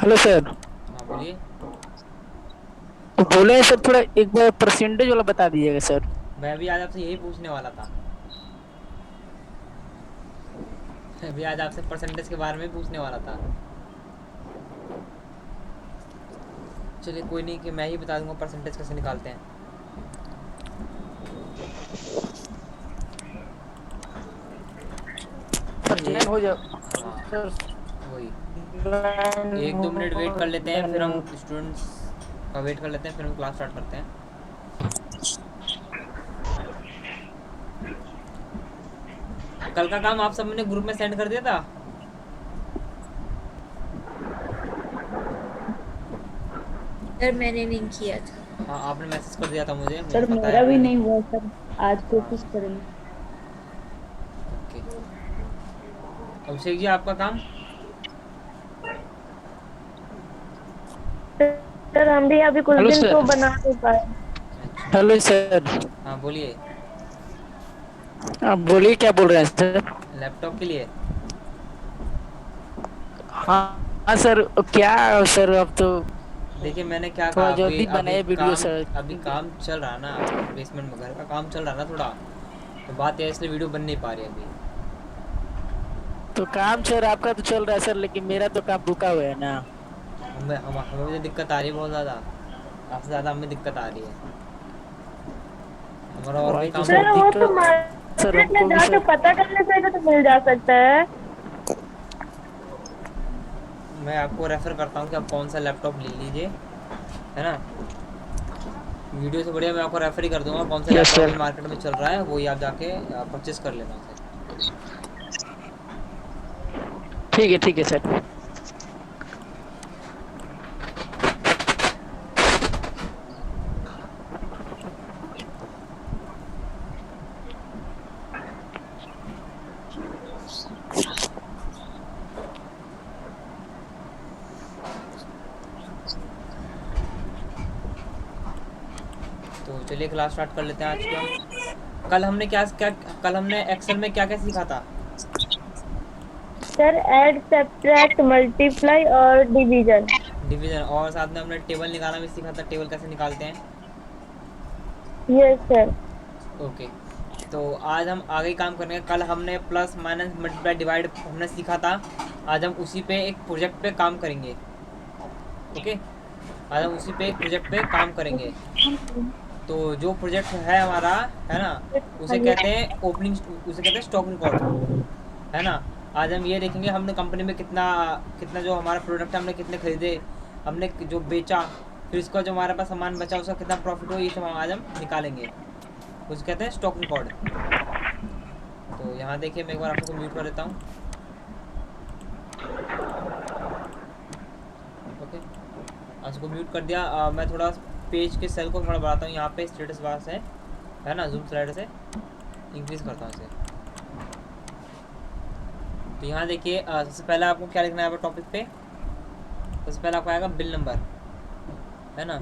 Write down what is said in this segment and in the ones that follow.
Hello sir. हाँ बोलिए। तो बोले हैं सर, थोड़ा एक बार परसेंटेज वाला बता दीजिएगा सर। मैं अभी आज आपसे यही पूछने वाला था। अभी आज आपसे परसेंटेज के बारे में पूछने वाला था। चलिए कोई नहीं, कि मैं ही बता दूंगा परसेंटेज कैसे निकालते हैं। सर ये ज्वाइन हो जाओ। हाँ, सर वही ज्वाइन एक दो मिनट वेट हो कर लेते हैं, फिर हम जाना। स्टूडेंट्स का वेट कर लेते हैं, फिर हम क्लास स्टार्ट करते हैं। कल का काम आप सबने ग्रुप में सेंड कर दिया था। सर मैंने नहीं किया था। हाँ आपने मैसेज कर दिया था, मुझे मुझे सर पता है मेरा भी आपने। नहीं हुआ सर। आज हाँ कोशिश करेंगे। ओके। अभिषेक जी आपका काम। सर हम भी अभी कुछ हेलो दिन सर। तो बना नहीं पाए। अच्छा। Hello sir. हाँ बोलिए। आप बोलिए, क्या बोल रहे हैं सर? लैपटॉप के लिए। हाँ हाँ सर। क्या सर, अब तो देखिए मैंने क्या कहा, थोड़ा अभी जल्दी अभी बनाए वीडियो काम सर। अभी काम चल रहा है ना। बेसमेंट में घर का काम चल रहा है ना थोड़ा। तो बात है, इसलिए वीडियो बन नहीं पा रही अभी। तो काम सर आपका तो चल रहा है सर, लेकिन मेरा तो काम रुका हुआ है ना। हमें भी दिक्कत आ रही है बहुत ज़्यादा। आपसे ज़्यादा हमें दिक्कत आ रही है। हमारा और भी वही तो काम। सर सर वो तो दिक्कत। सर मार्केट में हमको भी जाके सर। पता करने से तो मिल जा सकता है। मैं आपको रेफ़र करता हूँ कि आप कौन सा लैपटॉप ले लीजिए, है ना। वीडियो से बढ़िया मैं आपको रेफ़र ही कर दूंगा, कौन सा यस लैपटॉप अभी सर। मार्केट में चल रहा है वही आप जाके परचेज़ कर लेना उसे। ठीक है सर। तो चलिए क्लास स्टार्ट कर लेते हैं आज की हम। कल हमने क्या क्या कल हमने एक्सेल में क्या क्या सीखा था। सर ऐड सब्ट्रैक्ट मल्टीप्लाई और डिवीजन। डिवीज़न, और साथ में हमने टेबल निकालना भी सीखा था, टेबल कैसे निकालते हैं। Yes sir. ओके। तो आज हम आगे काम करेंगे। कल हमने प्लस माइनस मल्टीप्लाई डिवाइड हमने सीखा था। आज हम उसी पे एक प्रोजेक्ट पे काम करेंगे। ओके। आज हम उसी पे एक प्रोजेक्ट पे काम करेंगे। तो जो प्रोजेक्ट है हमारा, है ना, उसे कहते हैं ओपनिंग, उसे कहते हैं स्टॉक रिकॉर्ड, है ना। आज हम ये देखेंगे हमने कंपनी में कितना कितना जो हमारा प्रोडक्ट है हमने कितने खरीदे, हमने जो बेचा, फिर इसका जो हमारे पास सामान बचा उसका कितना प्रॉफिट हो, ये सब आज हम निकालेंगे। उसे कहते हैं स्टॉक रिकॉर्ड। तो यहाँ देखिए मैं एक बार आपको म्यूट कर देता हूँ। ओके, आज को म्यूट कर दिया। मैं थोड़ा पेज के सेल को थोड़ा बढ़ाता हूँ, यहाँ पे स्टेटस बार से, है ना, जूम स्लाइडर से इंक्रीज़ करता हूँ इसे। तो यहाँ देखिए सबसे पहले आपको क्या लिखना है टॉपिक पे। सबसे पहले आपको आएगा बिल नंबर, है ना,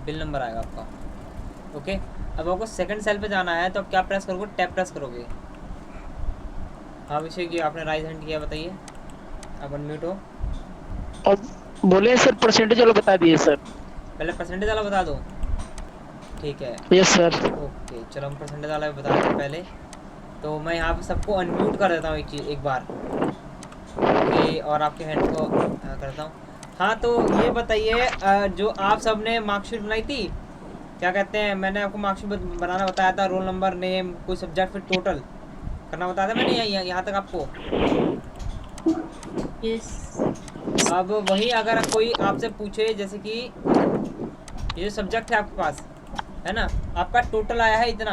बिल नंबर आएगा आपका। ओके। अब आपको सेकंड सेल पे जाना है, तो आप क्या प्रेस करोगे, टैब प्रेस करोगे। हाँ अभिषेक जी आपने राइज हैंड किया, बताइए, आप अनम्यूट हो। और बोले हैं सर, परसेंटेज वाला बता दिए सर। पहले परसेंटेज वाला बता दो। ठीक है। Yes sir. ओके चलो हम परसेंटेज वाला भी बताते हैं पहले। तो मैं यहाँ पे सबको अनम्यूट कर देता हूँ एक चीज़ एक बार। ओके, और आपके हैंड को करता हूँ। हाँ तो ये बताइए, जो आप सब ने मार्कशीट बनाई थी, क्या कहते हैं, मैंने आपको मार्कशीट बनाना बताया था, रोल नंबर, नेम, कोई सब्जेक्ट, फिर टोटल करना बताया था मैंने, यहाँ तक आपको। यस। अब वही अगर कोई आपसे पूछे, जैसे कि ये जो सब्जेक्ट है आपके पास, है ना, आपका टोटल आया है इतना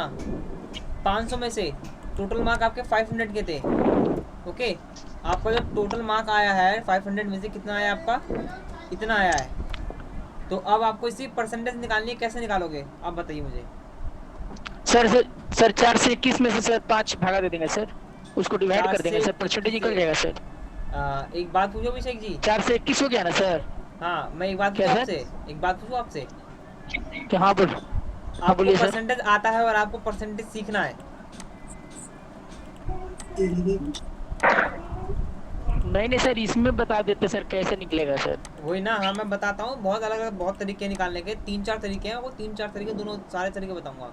500 में से, टोटल मार्क आपके 500 के थे। ओके। आपका जो टोटल मार्क आया है 500 में से कितना आया आपका, इतना आया है। तो अब आपको इसी परसेंटेज निकालनी है, कैसे निकालोगे आप बताइए मुझे। सर सर 4 से 21 में से सर 5 भागा दे देंगे सर। उसको डिवाइड चार कर देंगे से सर, परसेंटेज से निकल जाएगा सर। एक बात पूछो अभिषेक जी। 4 से 21 हो गया ना सर? हाँ मैं एक बात क्या पूछूँ सर? आपसे, एक बात पूछूँ आपसे। क्या? हाँ बोल। हाँ आपको बोलिए सर। परसेंटेज आता है और आपको परसेंटेज सीखना है। नहीं सर, इसमें बता देते सर कैसे निकलेगा सर। वही ना, हाँ मैं बताता हूँ, बहुत अलग अलग बहुत तरीके निकालने के, 3-4 तरीके हैं, वो 3-4 तरीके दोनों सारे तरीके बताऊंगा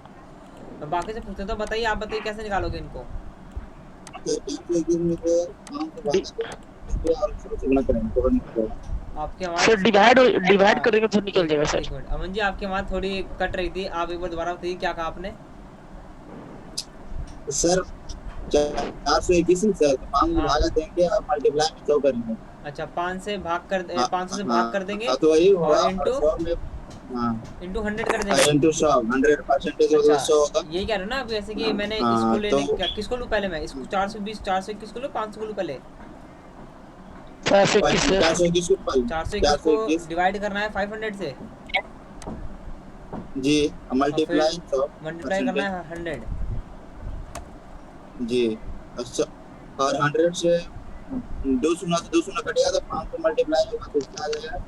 मैं। बाकी से पूछते तो बताइए, आप बताइए कैसे निकालोगे इनको। आपकी सर आवाज़, डिवाइड हाँ करेंगे तो निकल जाएगा सर। एक मिनट अमन जी, आपकी आवाज़ थोड़ी कट रही थी, आप एक बार दोबारा बताइए क्या कहा आपने। सर 421 सर, 5 हाँ भागा देंगे और मल्टीप्लाई में 100 करेंगे। अच्छा, 5 से भाग कर हाँ 500 से हाँ भाग कर देंगे हाँ, तो वही होगा और और इंटू 100 में। हाँ इंटू 100 कर देंगे। इंटू 100, 100% अच्छा 200 होगा। यही कह रहे हो ना आप, जैसे कि मैंने इसको हाँ ले तो ले क्या, किसको लूँ पहले मैं, इसको 420 421 को लूँ, 500 को लूँ पहले। 421 सर। 421 को 421 को 421 डिवाइड करना है 500 से, जी, और फिर मल्टीप्लाई 100 मल्टीप्लाई करना है 100। जी। अच्छा, और 100 से 2 शून्य तो 2 शून्य कटेगा, तो 5 को मल्टीप्लाई होगा तो क्या आ जाएगा?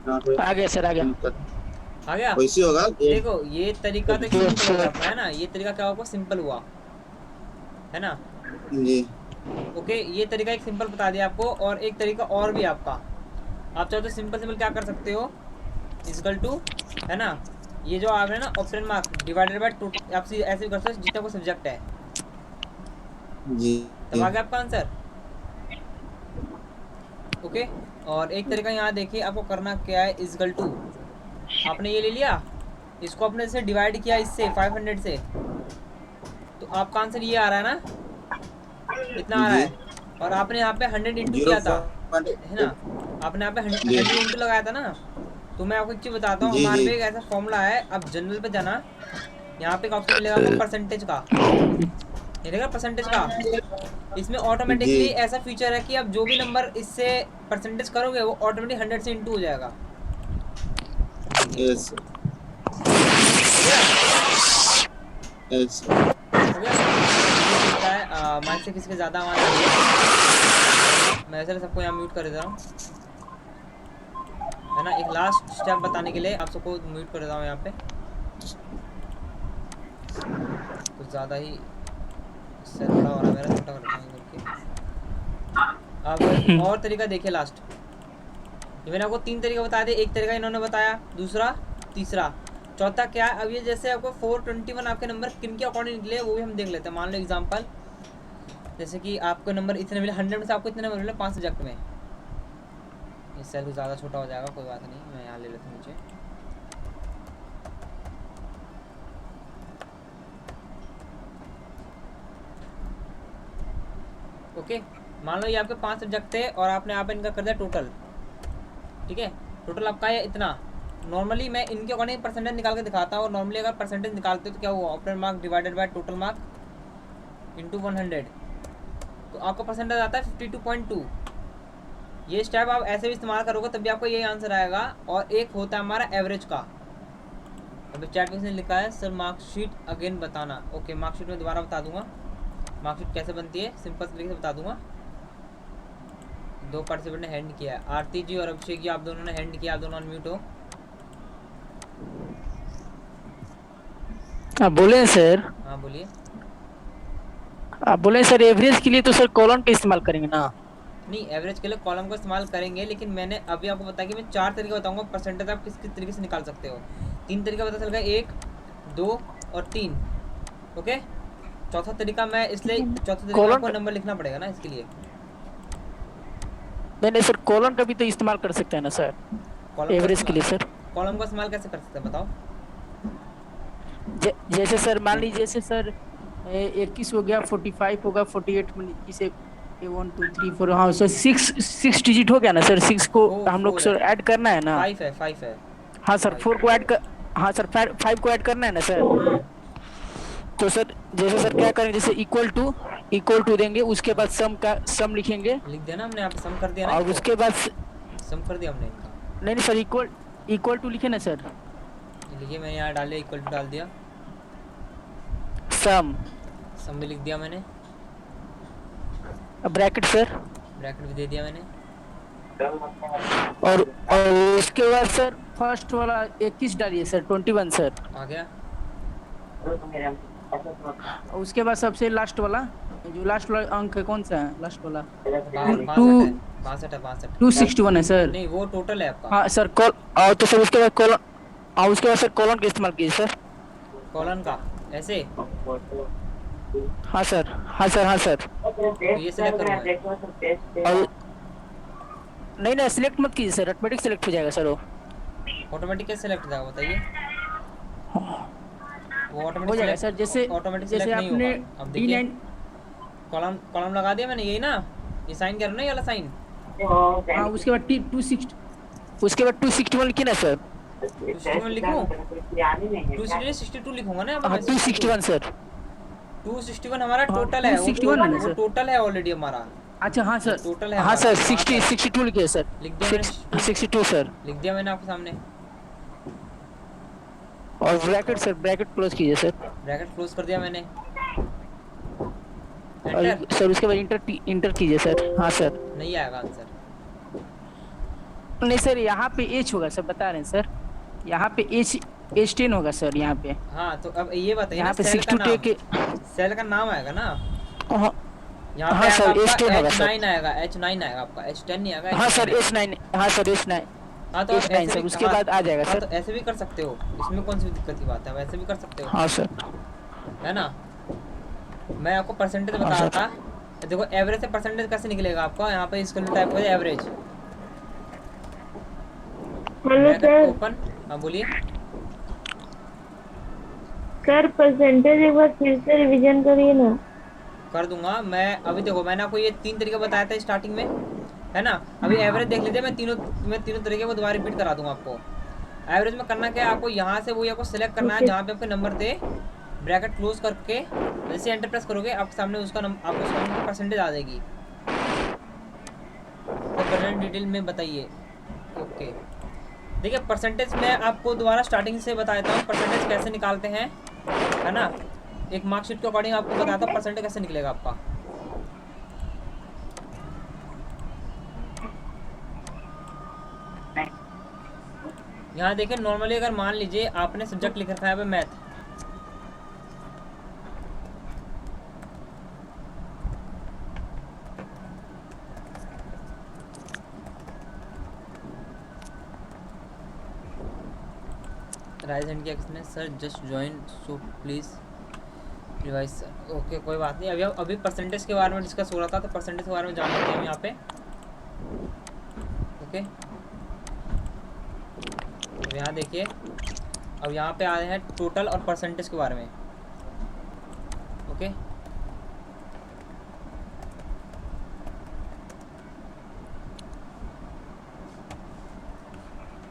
हाँ, तो आ गया सर, आ गया। आ गया। वैसे होगा देखो ये तरीका तो सिंपल हो गया अपना, है ना, ये तरीका क्या होगा, सिंपल हुआ है ना। जी। ओके, ये तरीका एक सिंपल बता दिया आपको, और एक तरीका और भी आपका, आप चाहो तो सिंपल सिंपल क्या कर सकते हो, इक्वल टू, है ना, ये जो आप है ना option mark divided by total, आप ऐसे भी कर सकते हो जितना को सब्जेक्ट है। जी तब आ गया आपका आंसर। ओके, और एक तरीका यहाँ देखिए, आपको करना क्या है, इक्वल टू, आपने ये ले लिया, इसको आपने जैसे डिवाइड किया इससे 500 से, तो आपका आंसर ये आ रहा है ना, इतना आ रहा है, और आपने यहाँ पे 100 इंटू किया था, है ना, आपने यहाँ पे 100 इंटू लगाया था ना। तो मैं आपको एक चीज़ बताता हूँ, जी, हमारे जी। पे एक ऐसा फॉर्मूला है, अब जनरल पे जाना, यहाँ पे एक ऑप्शन मिलेगा आपको परसेंटेज का, ये देखा परसेंटेज का, इसमें ऑटोमेटिकली जी। ऐसा फीचर है कि अब जो भी नंबर इससे परसेंटेज करोगे वो ऑटोमेटिक 100 से इंटू हो जाएगा। Yes yes. हो गया। लगता है माइक से किसी के ज़्यादा आवाज़ आ रही है, मैं ऐसे सबको यहाँ म्यूट कर देता हूँ, है ना, एक लास्ट स्टेप बताने के लिए आप सबको म्यूट कर देता हूँ यहाँ पे, कुछ ज़्यादा ही सर बड़ा हो रहा है मेरा, छोटा कर देता हूँ करके। अब और तरीका देखिए लास्ट, ये मैंने आपको 3 तरीका बता दिए, एक तरीका इन्होंने बताया, दूसरा, तीसरा, चौथा क्या है। अब ये जैसे आपको 421 आपके नंबर किन के अकॉर्डिंग निकले वो भी हम देख लेते हैं। मान लो एग्जांपल, जैसे कि आपको नंबर इतने मिले, 100 में से आपको इतने नंबर मिले 5 सब्जेक्ट में, इस सेल ज़्यादा छोटा हो जाएगा, कोई बात नहीं, मैं यहाँ ले लेता हूँ नीचे। ओके, मान लो ये आपके 5 सब्जेक्ट थे और आपने यहाँ पे इनका कर दिया टोटल, ठीक है, टोटल आपका है इतना। नॉर्मली मैं इनके अकॉर्डिंग परसेंटेज निकाल के दिखाता हूँ, और नॉर्मली अगर परसेंटेज निकालते हो तो क्या हुआ, option mark divided by total mark into 100, तो आपका परसेंटेज आता है 52.2। ये स्टेप आप ऐसे भी इस्तेमाल करोगे तब भी आपको यही आंसर आएगा। और एक होता है हमारा एवरेज का, अभी चैट में लिखा है सर मार्कशीट अगेन बताना। ओके, मार्कशीट में दोबारा बता दूंगा मार्कशीट कैसे बनती है, सिंपल तरीके से बता दूंगा। 2 पार्टिसिपेंट ने हैंड किया है, आरती जी और अभिषेक जी आप दोनों ने हैंड किया, आप दोनों अनम्यूट हो। आप बोले सर, हाँ बोलिए। आप बोले सर एवरेज के लिए तो सर कॉलम का इस्तेमाल करेंगे ना। नहीं, एवरेज के लिए कॉलम का इस्तेमाल करेंगे, लेकिन मैंने अभी आपको बताया कि मैं 4 तरीके बताऊंगा परसेंटेज आप किस किस तरीके से निकाल सकते हो। 3 तरीका पता चल गया, 1, 2 और 3। ओके, चौथा तरीका मैं इसलिए, चौथा तरीका आपको नंबर लिखना पड़ेगा ना इसके लिए। नहीं सर, कॉलम का भी तो इस्तेमाल कर सकते हैं ना सर एवरेज के लिए सर। कॉलम का इस्तेमाल कैसे कर सकते हैं बताओ। जैसे सर मान लीजिए, जैसे सर 21 हो गया, 45 होगा, 48 में इसे 1 2 3 4, हाँ सर 6 डिजिट हो गया ना सर। 6 को हम लोग सर ऐड करना है ना। 5 है। हाँ सर 4 को ऐड कर, हाँ सर 5 को ऐड करना है ना सर। तो सर जैसे सर क्या करेंगे, जैसे इक्वल टू देंगे, उसके बाद सम लिखेंगे, लिख दिया ना हमने यहाँ पे, सम कर दिया ना, और उसके बाद सम कर दिया हमने इनका। नहीं सर, इक्वल टू लिखे ना सर। लिखिए, मैंने यहाँ डाल दिया, इक्वल टू डाल दिया, सम भी लिख दिया मैंने, ब्रैकेट सर, ब्रैकेट भी दे दिया मैंने, और उसके बाद सर फर्स्ट वाला 21 डालिए सर, 21 सर। आ गया। उसके बाद सबसे लास्ट वाला, जो लास्ट वाला अंक है कौन सा है लास्ट वाला? 62 है, 62 है, 62। 261 है सर। नहीं वो टोटल है आपका। हाँ सर कॉल, और तो सर उसके बाद कॉलन, और उसके बाद सर कॉलन का इस्तेमाल कीजिए सर। कॉलन का ऐसे, हाँ सर, हाँ सर, हाँ सर। तो ये सिलेक्ट करूँगा। और नहीं नहीं सिलेक्ट मत कीजिए सर, ऑटोमेटिक सिलेक्ट हो जाएगा सर वो। ऑटोमेटिक कैसे सिलेक्ट हो जाएगा बताइए? वो हो ऑटोमेटिक जाएगा सर, जैसे ऑटोमेटिक जैसे सिलेक्ट नहीं आपने होगा। अब देखिए D9, कॉलम कॉलम लगा दिया मैंने, यही ना, ये साइन कर रहा हूं ना, ये वाला साइन। हाँ उसके बाद 260, उसके बाद 261 लिखिए ना सर। 261 लिखूं? 262 लिखूंगा ना हाँ 261 सर। 261 हमारा हाँ, टोटल है, 261 है ना वो सर? टोटल है ऑलरेडी हमारा। अच्छा हाँ सर, टोटल है हाँ हमारा। सर 62 लिखिए सर। लिख दिया मैंने, 62 सर। लिख दिया मैंने आपके सामने। और ब्रैकेट सर, ब्रैकेट क्लोज कीजिए सर। ब्रैकेट क्लोज कर दिया मैंने। और एंटर। सर उसके बाद इंटर कीजिए सर। हाँ सर। नहीं आएगा आंसर। नहीं सर यहाँ पे एच होगा सर, बता रहे हैं सर, यहाँ पे एच 10 होगा सर यहाँ पे। हाँ तो अब ये बताइए ना, यहाँ पे सेल का 62 के नाम, सेल का नाम आएगा ना हाँ, यहाँ हाँ पे सर, आएगा H10 होगा आपका सर। H9 आएगा, H9 आएगा आपका, H10 नहीं आएगा, हाँ H9 सर आएगा। H9, हाँ सर H9, हाँ तो आप H9 ऐसे सर भी, उसके हाँ, बाद आ जाएगा हाँ सर। तो ऐसे भी कर सकते हो, इसमें कौन सी दिक्कत की बात है, वैसे भी कर सकते हो, हाँ सर। है ना। मैं आपको परसेंटेज हाँ बता रहा सर। था। देखो एवरेज से परसेंटेज कैसे निकलेगा आपका, यहाँ पे इसका टाइप हो जाए एवरेज। Hello sir. ओपन, हाँ बोलिए। सर परसेंटेज एक बार फिर से रिवीजन करिए ना। कर दूंगा मैं। अभी देखो मैंने आपको ये 3 तरीके बताया था स्टार्टिंग में, है ना। अभी एवरेज देख लीजिए, मैं तीनों तरीके को दोबारा रिपीट करा दूंगा आपको। एवरेज में करना क्या है, आपको यहाँ से वो आपको सिलेक्ट करना है जहाँ पे आपके नंबर थे, ब्रैकेट क्लोज करके जैसे एंटर प्रेस करोगे आपके सामने उसका आपको उसका परसेंटेज आ जाएगी। तो करंट डिटेल में बताइए। ओके देखिए परसेंटेज मैं आपको दोबारा स्टार्टिंग से बताता हूँ परसेंटेज कैसे निकालते हैं, है ना। एक मार्कशीट के अकॉर्डिंग आपको बताता हूँ परसेंटेज कैसे निकलेगा आपका। यहाँ देखिए नॉर्मली अगर मान लीजिए आपने सब्जेक्ट लिख रखा है यहाँ पे मैथ, राइज हैंड किया किसने, sir just join so please revise sir. Okay कोई बात नहीं, अभी परसेंटेज के बारे में डिस्कस हो रहा था, तो परसेंटेज के बारे में जान लेते हैं हम यहाँ पे। ओके अब यहाँ देखिए, अब यहाँ पे आए हैं टोटल और परसेंटेज के बारे में। ओके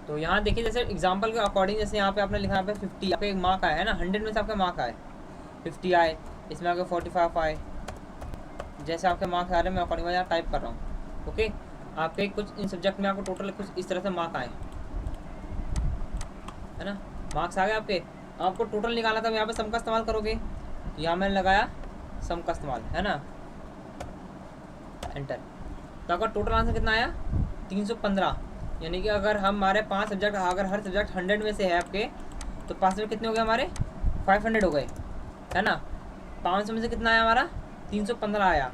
तो यहाँ देखिए जैसे एग्जांपल के अकॉर्डिंग, जैसे यहाँ पे आपने लिखा है पे 50 आपका एक मार्क आया है ना, 100 में से आपका मार्क आए 50 आए, इसमें आपके 45 आए, जैसे आपके मार्क्स आ रहे हैं मैं अकॉर्डिंग यहाँ टाइप कर रहा हूँ। ओके आपके कुछ इन सब्जेक्ट में आपको टोटल कुछ इस तरह से मार्क आए, है ना, मार्क्स आ गए आपके। आपको टोटल निकालना था, यहाँ पे सम का इस्तेमाल करोगे, यहाँ मैंने लगाया सम का इस्तेमाल, है ना, एंटर। तो आपका टोटल आंसर कितना आया 315। यानी कि अगर हमारे 5 सब्जेक्ट, अगर हर सब्जेक्ट 100 में से है आपके, तो 5 में कितने हो गए हमारे 500 हो गए, है ना। 500 में से कितना आया हमारा 315 आया।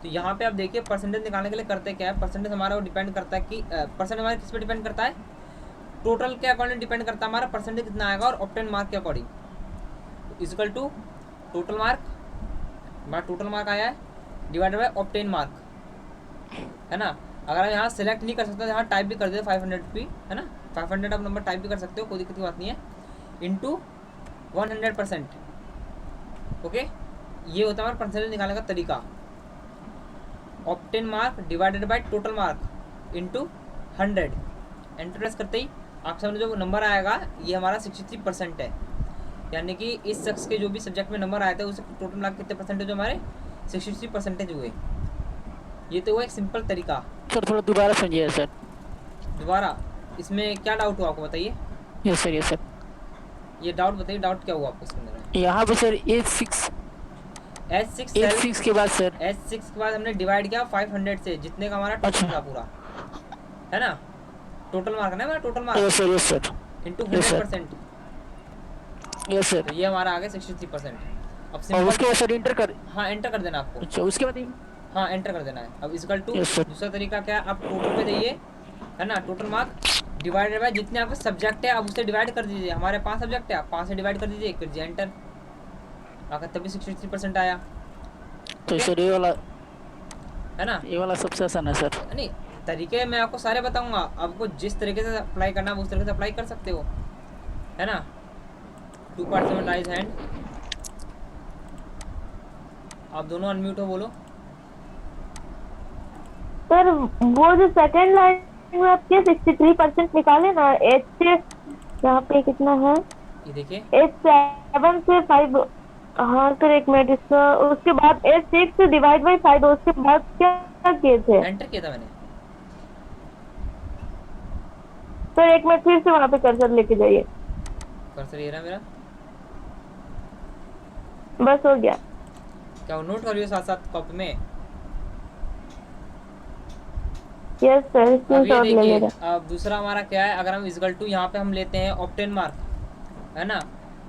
तो यहाँ पे आप देखिए परसेंटेज निकालने के लिए करते क्या है, परसेंटेज हमारा वो डिपेंड करता है कि परसेंट हमारे किस पे डिपेंड करता है, टोटल के अकॉर्डिंग डिपेंड करता है हमारा परसेंटेज कितना आएगा, और ऑब्टेन मार्क के according equal to total mark, हमारा टोटल मार्क आया है डिवाइडेड बाय ऑब्टेन मार्क, है ना। अगर आप यहाँ सेलेक्ट नहीं कर सकते, यहाँ टाइप भी कर देते 500 भी, है ना, 500 आप नंबर टाइप भी कर सकते हो, कोई दिक्कत की बात नहीं है, इंटू 100%। ओके ये होता है हमारा परसेंटेज निकालने का तरीका, obtain mark divided by total mark into 100। Enter press करते ही आपके सामने जो नंबर आएगा ये हमारा 63% है, यानी कि इस शख्स के जो भी सब्जेक्ट में नंबर आए थे उससे टोटल मार्क कितने परसेंटेज हमारे 63% हुए। ये तो हुआ एक सिंपल तरीका। सर थोड़ा दोबारा समझिए सर। दोबारा इसमें क्या डाउट हुआ आपको बताइए? Yes sir, yes sir. ये डाउट बताइए, डाउट क्या हुआ आपको इसके अंदर? यहाँ पे सर H6 के बाद सर H6 के बाद हमने डिवाइड किया 500 से, जितने का हमारा टोटल था पूरा, है ना, टोटल मार्क ना हमारा total mark, yes sir, yes sir, into Yes, sir. 100%। Yes sir. तो ये हमारा आ गया 63%। अब और सिंपल, उसके बाद सर इंटर कर। हाँ एंटर कर देना आपको, अच्छा उसके बाद हाँ एंटर कर देना है। अब इक्वल टू, यस सर। दूसरा तरीका क्या है, आप टोटल पे जाइए, है ना, टोटल मार्क डिवाइडेड बाय जितने आपके सब्जेक्ट है आप उससे डिवाइड कर दीजिए। हमारे 5 सब्जेक्ट है, आप 5 से डिवाइड कर दीजिए, कर दीजिए एंटर, आपका तभी 63% आया। तो ओके, सर ये वाला है ना। सबसे आसान है सर। नहीं, तरीके मैं आपको सारे बताऊंगा, आपको जिस तरीके से अप्लाई करना है उस तरीके से अप्लाई कर सकते हो, है ना। 2 पार्टिसिपेंट राइज हैंड, आप दोनों अनम्यूट हो, बोलो। सर वो जो सेकंड लाइन में आपके 63% निकाले ना, एच से यहाँ पे कितना है, ये देखिए, H7 से 5। हाँ सर एक मिनट, इसका उसके बाद H6 डिवाइड बाई 5, उसके बाद क्या किए थे एंटर किया था मैंने। सर? एक मिनट फिर से वहाँ पे कर्सर लेके जाइए। कर्सर ये रहा मेरा, बस हो गया। क्या वो नोट कर रही हो साथ साथ कॉपी में? यस सर, अब ये स्क्रीनशॉट ले देखिए, लेगा। अब दूसरा हमारा क्या है, अगर हम इक्वल टू यहाँ पे हम लेते हैं ऑप्टेन मार्क, है ना,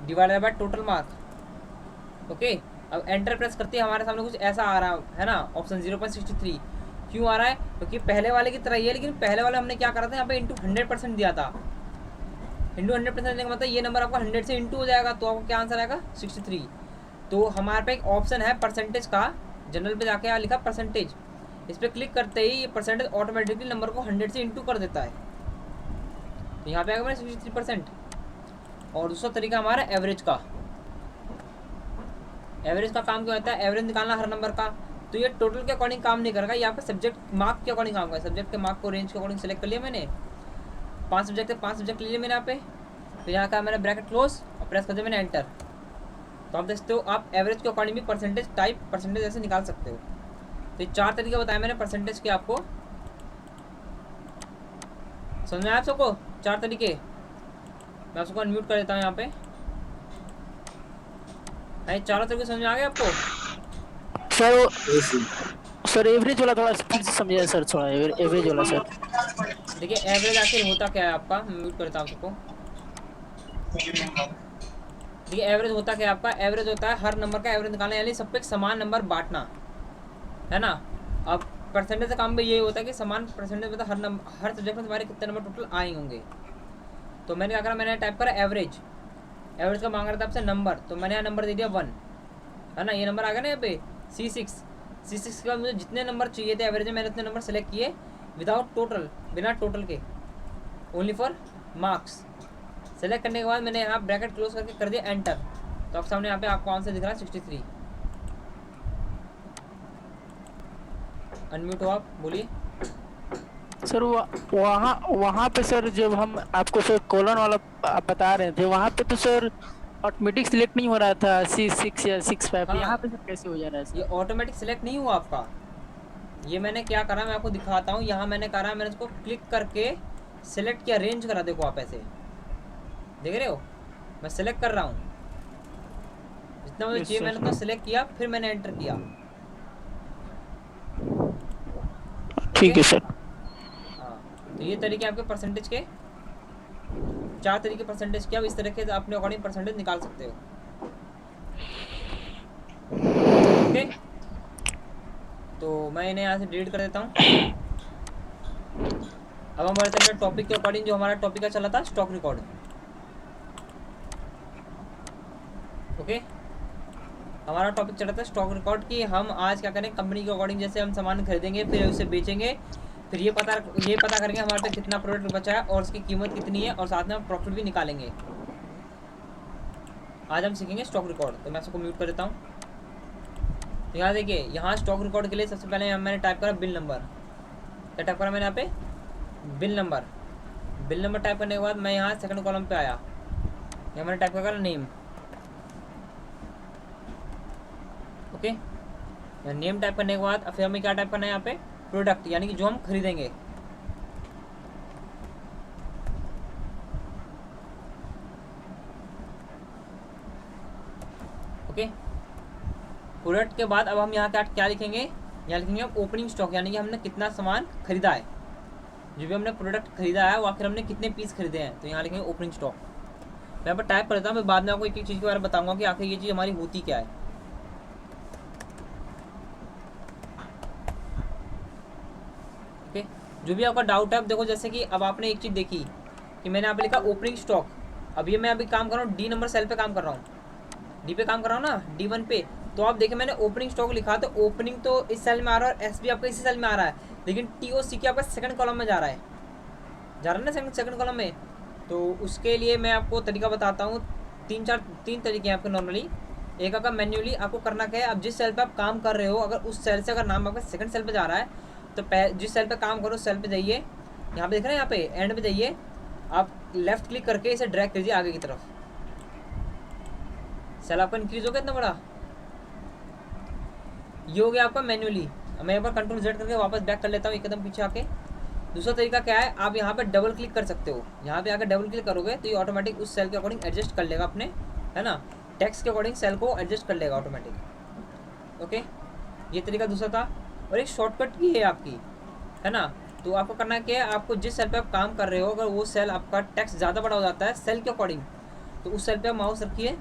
divided by total mark. Okay, अब एंटर प्रेस करते ही हमारे सामने कुछ ऐसा आ रहा है ना, ऑप्शन 0.63। क्यों आ रहा है? क्योंकि पहले वाले की तरह ही है, लेकिन पहले वाले हमने क्या करा था, यहाँ पे इंटू 100% दिया था। इंटू 100% देने का मतलब ये नंबर आपका 100 से इंटू हो जाएगा, तो आपको क्या आंसर आएगा, 63। तो हमारे पे एक ऑप्शन है परसेंटेज का, जनरल पे जाके यहाँ लिखा परसेंटेज, इस पर क्लिक करते ही ये परसेंटेज ऑटोमेटिकली नंबर को 100 से इंटू कर देता है। तो यहाँ पे आएगा मेरा 63%। और दूसरा तरीका हमारा एवरेज का। एवरेज का काम क्या होता है, एवरेज निकालना हर नंबर का। तो ये टोटल के अकॉर्डिंग काम नहीं करेगा, ये आपका सब्जेक्ट मार्क के अकॉर्डिंग काम करेगा। सब्जेक्ट के मार्क को रेंज के अकॉर्डिंग सेलेक्ट कर लिया मैंने, 5 सब्जेक्ट है, 5 सब्जेक्ट ले लिए मैंने यहाँ पे। फिर यहाँ का मैंने ब्रैकेट क्लोज और प्रेस कर दिया मैंने एंटर। तो आप देखते हो, आप एवरेज के अकॉर्डिंग भी परसेंटेज टाइप, परसेंटेज ऐसे निकाल सकते हो। तो ये 4 तरीके बताए मैंने परसेंटेज के आपको, समझ में आया आप सबको? 4 तरीके। मैं आपको अनम्यूट कर देता हूँ यहाँ पे। भाई 4 तरीके समझ में आ गए आपको? सर यस सर एवरेज वाला थोड़ा स्पीड से समझिए सर, थोड़ा एवरेज वाला सर। देखिए एवरेज आखिर होता क्या है आपका, मैं म्यूट करता हूँ सबको। देखिए एवरेज होता क्या है आपका, एवरेज होता है हर नंबर का एवरेज निकालना, यानी सब पे एक समान नंबर बांटना, है ना। अब परसेंटेज का काम भी यही होता है कि समान परसेंटेज मतलब हर सब्जेक्ट में तुम्हारे कितने नंबर टोटल आए होंगे। तो मैंने क्या करा, मैंने टाइप करा एवरेज। एवरेज का मांग रहा था आपसे नंबर, तो मैंने यहाँ नंबर दे दिया 1, है ना। ये नंबर आ गया ना यहाँ पे C6। C6 के बाद मुझे जितने नंबर चाहिए थे एवरेज में, मैंने उतने नंबर सेलेक्ट किए विदाउट टोटल, बिना टोटल के, ओनली फॉर मार्क्स। सेलेक्ट करने के बाद मैंने यहाँ ब्रैकेट क्लोज करके कर दिया एंटर। तो आपके सामने यहाँ पे आपको आंसर दिख रहा है 63। अनम्यूट हो आप, बोलिए। सर वहाँ वहाँ पे सर जब हम आपको सर कॉलन वाला आप बता रहे थे, वहाँ पे तो सर ऑटोमेटिक सिलेक्ट नहीं हो रहा था C6 या 6-5। हाँ। यहाँ पे सर कैसे हो जा रहा है ये सर? ऑटोमेटिक सिलेक्ट नहीं हुआ आपका। ये मैंने क्या करा, मैं आपको दिखाता हूँ। यहाँ मैंने करा, मैंने इसको क्लिक करके सिलेक्ट किया, रेंज करा। देखो आप ऐसे देख रहे हो, मैं सिलेक्ट कर रहा हूँ जितना मुझे चाहिए, मैंने उतना सिलेक्ट किया, फिर मैंने एंटर किया। ठीक है सर। हाँ, तो ये तरीके आपके परसेंटेज के, 4 तरीके परसेंटेज के। आप इस तरीके से अपने अकॉर्डिंग परसेंटेज निकाल सकते हो। ओके, तो मैं इन्हें यहाँ से डिलीट कर देता हूँ। अब हम बढ़ते हैं टॉपिक के अकॉर्डिंग, जो हमारा टॉपिक का चला था स्टॉक रिकॉर्ड। ओके, हमारा टॉपिक चला था स्टॉक रिकॉर्ड की। हम आज क्या करें, कंपनी के अकॉर्डिंग जैसे हम सामान खरीदेंगे, फिर उसे बेचेंगे, फिर ये पता करेंगे हमारे पास कितना प्रोडक्ट बचा है और उसकी कीमत कितनी है, और साथ में हम प्रॉफिट भी निकालेंगे। आज हम सीखेंगे स्टॉक रिकॉर्ड। तो मैं सबको म्यूट कर देता हूँ। तो यहाँ देखिए, यहाँ स्टॉक रिकॉर्ड के लिए सबसे पहले मैंने टाइप करा बिल नंबर। क्या टाइप करा मैंने यहाँ पे, bill number. Bill number type करने के बाद मैं यहाँ सेकंड कॉलम पे आया, यहाँ मैंने टाइप करा नेम। ओके, नेम टाइप करने के बाद फिर हमें क्या टाइप करना है यहाँ पे, प्रोडक्ट, यानी कि जो हम खरीदेंगे। ओके, प्रोडक्ट के बाद अब हम यहाँ क्या लिखेंगे, यहाँ लिखेंगे हम ओपनिंग स्टॉक, यानी कि हमने कितना सामान खरीदा है, जो भी हमने प्रोडक्ट खरीदा है वो आखिर हमने कितने पीस खरीदे हैं। तो यहाँ लिखेंगे ओपनिंग स्टॉक। मैं यहाँ पर टाइप कर देता हूँ, मैं बाद में आपको एक एक चीज़ के बारे में बताऊँगा कि आखिर ये चीज़ हमारी होती क्या है। जो भी आपका डाउट है, अब देखो जैसे कि अब आपने एक चीज़ देखी कि मैंने यहाँ पे लिखा ओपनिंग स्टॉक। अब ये मैं अभी काम कर रहा हूँ डी नंबर सेल पे काम कर रहा हूँ, डी पे काम कर रहा हूँ ना, D1 पे। तो आप देखिए मैंने ओपनिंग स्टॉक लिखा, तो ओपनिंग तो इस सेल में आ रहा है और एस भी आपका इसी सेल में आ रहा है, लेकिन TOC आपका सेकंड कॉलम में जा रहा है ना, सेकंड कॉलम में। तो उसके लिए मैं आपको तरीका बताता हूँ। तीन तरीके हैं आपके नॉर्मली। एक आपका मैन्युअली आपको करना क्या है, आप जिस सेल पे आप काम कर रहे हो, अगर उस सेल से अगर नाम आपका सेकंड सेल पे जा रहा है, तो जिस सेल पे काम करो उस सेल पे जाइए, यहाँ पे देख रहे हैं, यहाँ पे एंड पे जाइए, आप लेफ्ट क्लिक करके इसे ड्रैग कीजिए आगे की तरफ। सेल आपका इंक्रीज हो गया इतना बड़ा, ये हो गया आपका मैन्युअली। मैं एक बार कंट्रोल Z करके वापस बैक कर लेता हूँ एकदम पीछे आके। दूसरा तरीका क्या है, आप यहाँ पे डबल क्लिक कर सकते हो, यहाँ पे आकर डबल क्लिक करोगे तो ये ऑटोमेटिक उस सेल के अकॉर्डिंग एडजस्ट कर लेगा अपने, है ना, टेक्स्ट के अकॉर्डिंग सेल को एडजस्ट कर लेगा ऑटोमेटिक। ओके, ये तरीका दूसरा था। और एक शॉर्टकट की है आपकी, है ना। तो आपको करना क्या है, आपको जिस सेल पे आप काम कर रहे हो, अगर वो सेल आपका टेक्स्ट ज़्यादा बड़ा हो जाता है सेल के अकॉर्डिंग, तो उस सेल पे आप माउस रखिए,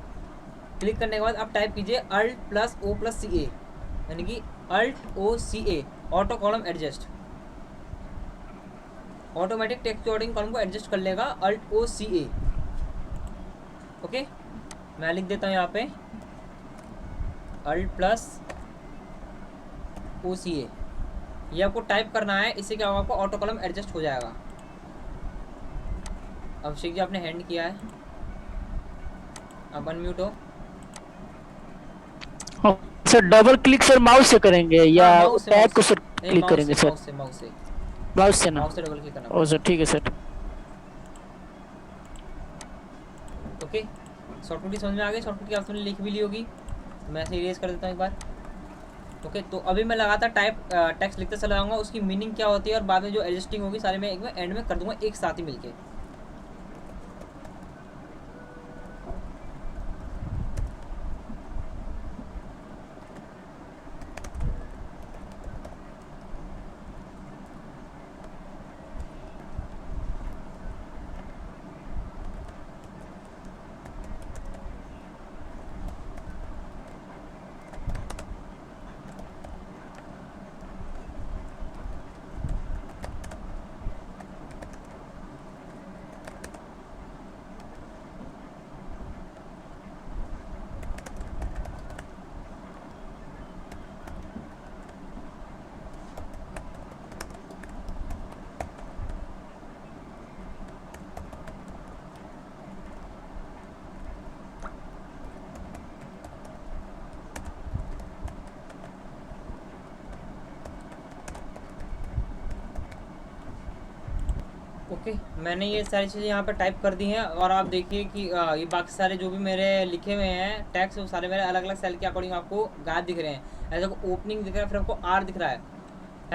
क्लिक करने के बाद आप टाइप कीजिए Alt+O+CA, यानी कि Alt+O+CA, auto column adjust, automatic text के अकॉर्डिंग कॉलम को एडजस्ट कर लेगा, Alt+O+CA। ओके, मैं लिख देता हूँ यहाँ पे Alt+O+CA, ये आपको टाइप करना है, इससे क्या होगा, आपको ऑटो कॉलम एडजस्ट हो जाएगा। अभिषेक जी आपने हैंड किया है, अब अनम्यूट हो। Sir double click sir mouse से करेंगे या हाँ, माउस से, टैब माउस को से। सर नहीं, क्लिक माउस करेंगे से, सर? माउस से, माउस से ना? माउस से डबल क्लिक करना ओ सर ठीक है सर। ओके, शॉर्टकट की समझ में आ गई, शॉर्टकट की आपने लिख भी ली होगी, तो मैं ऐसे इरेज कर देता हूँ एक बार। ओके, तो अभी मैं लगातार टेक्स्ट लिखते चला जाऊँगा, उसकी मीनिंग क्या होती है और बाद में जो एडजस्टिंग होगी सारे मैं एक बार एंड में कर दूंगा एक साथ ही मिलके। ओके, मैंने ये सारी चीज़ें यहाँ पर टाइप कर दी हैं और आप देखिए कि ये बाकी सारे जो भी मेरे लिखे हुए हैं टैक्स, वो सारे मेरे अलग अलग सेल के अकॉर्डिंग आपको गायब दिख रहे हैं। ऐसे को ओपनिंग दिख रहा है, फिर आपको R दिख रहा है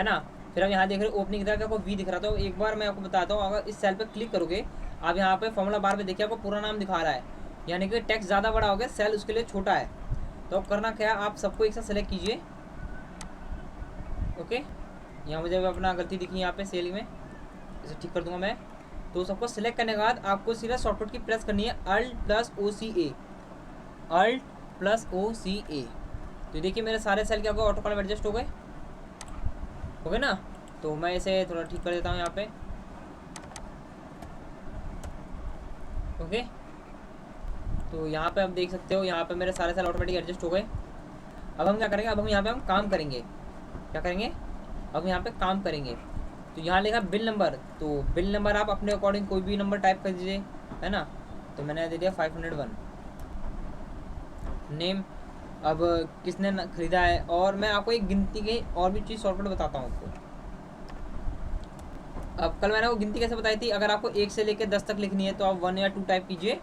ना, फिर आप यहाँ देख रहे हो ओपनिंग दिख रहा है, आपको V दिख रहा था। तो एक बार मैं आपको बताता हूँ, अगर इस सेल पर क्लिक करोगे आप यहाँ पे फॉर्मूला बार में देखिए आपको पूरा नाम दिखा रहा है, यानी कि टेक्स्ट ज़्यादा बड़ा हो गया, सेल उसके लिए छोटा है। तो करना क्या है, आप सबको एक साथ सेलेक्ट कीजिए। ओके, यहाँ मुझे अपना गलती दिखी यहाँ पे सेल में, इसे ठीक कर दूंगा मैं। तो सबको सिलेक्ट करने के बाद आपको सीधा शॉर्टकट की प्रेस करनी है Alt+O+CA, Alt+O+CA। तो देखिए मेरे सारे सेल क्या हो गए, ऑटो कॉलम एडजस्ट हो गए ना। तो मैं इसे थोड़ा ठीक कर देता हूँ यहाँ पे। ओके, तो यहाँ पे आप देख सकते हो, यहाँ पे मेरे सारे सेल ऑटोमेटिक एडजस्ट हो गए। अब हम क्या करेंगे, अब हम यहाँ पे हम काम करेंगे। क्या करेंगे, अब यहाँ पे काम करेंगे। तो यहाँ लिखा बिल नंबर, तो बिल नंबर आप अपने अकॉर्डिंग कोई भी नंबर टाइप कर दीजिए, है ना। तो मैंने दे दिया 501। नेम, अब किसने खरीदा है, और मैं आपको एक गिनती के और भी चीज़ शॉर्टकट बताता हूँ आपको। अब कल मैंने वो गिनती कैसे बताई थी, अगर आपको 1 से लेकर 10 तक लिखनी है तो आप 1 या 2 टाइप कीजिए,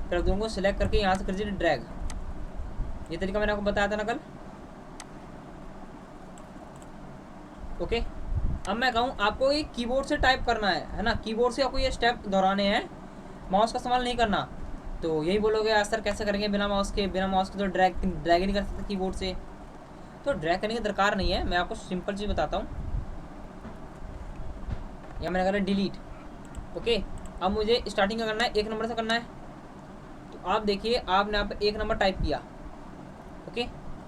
फिर दोनों को सिलेक्ट करके यहाँ से कर दीजिए ड्रैग। ये तरीका मैंने आपको बताया था ना कल। ओके, अब मैं कहूँ आपको ये कीबोर्ड से टाइप करना है ना, कीबोर्ड से आपको ये स्टेप दोहराने हैं, माउस का इस्तेमाल नहीं करना। तो यही बोलोगे यार सर कैसे करेंगे बिना माउस के तो ड्रैग ही नहीं कर सकते कीबोर्ड से। तो ड्रैग करने की दरकार नहीं है, मैं आपको सिंपल चीज़ बताता हूँ। या मैंने करा डिलीट। ओके, अब मुझे स्टार्टिंग का करना है, 1 नंबर से करना है। तो आप देखिए आपने यहाँ पे 1 नंबर टाइप किया। ओके,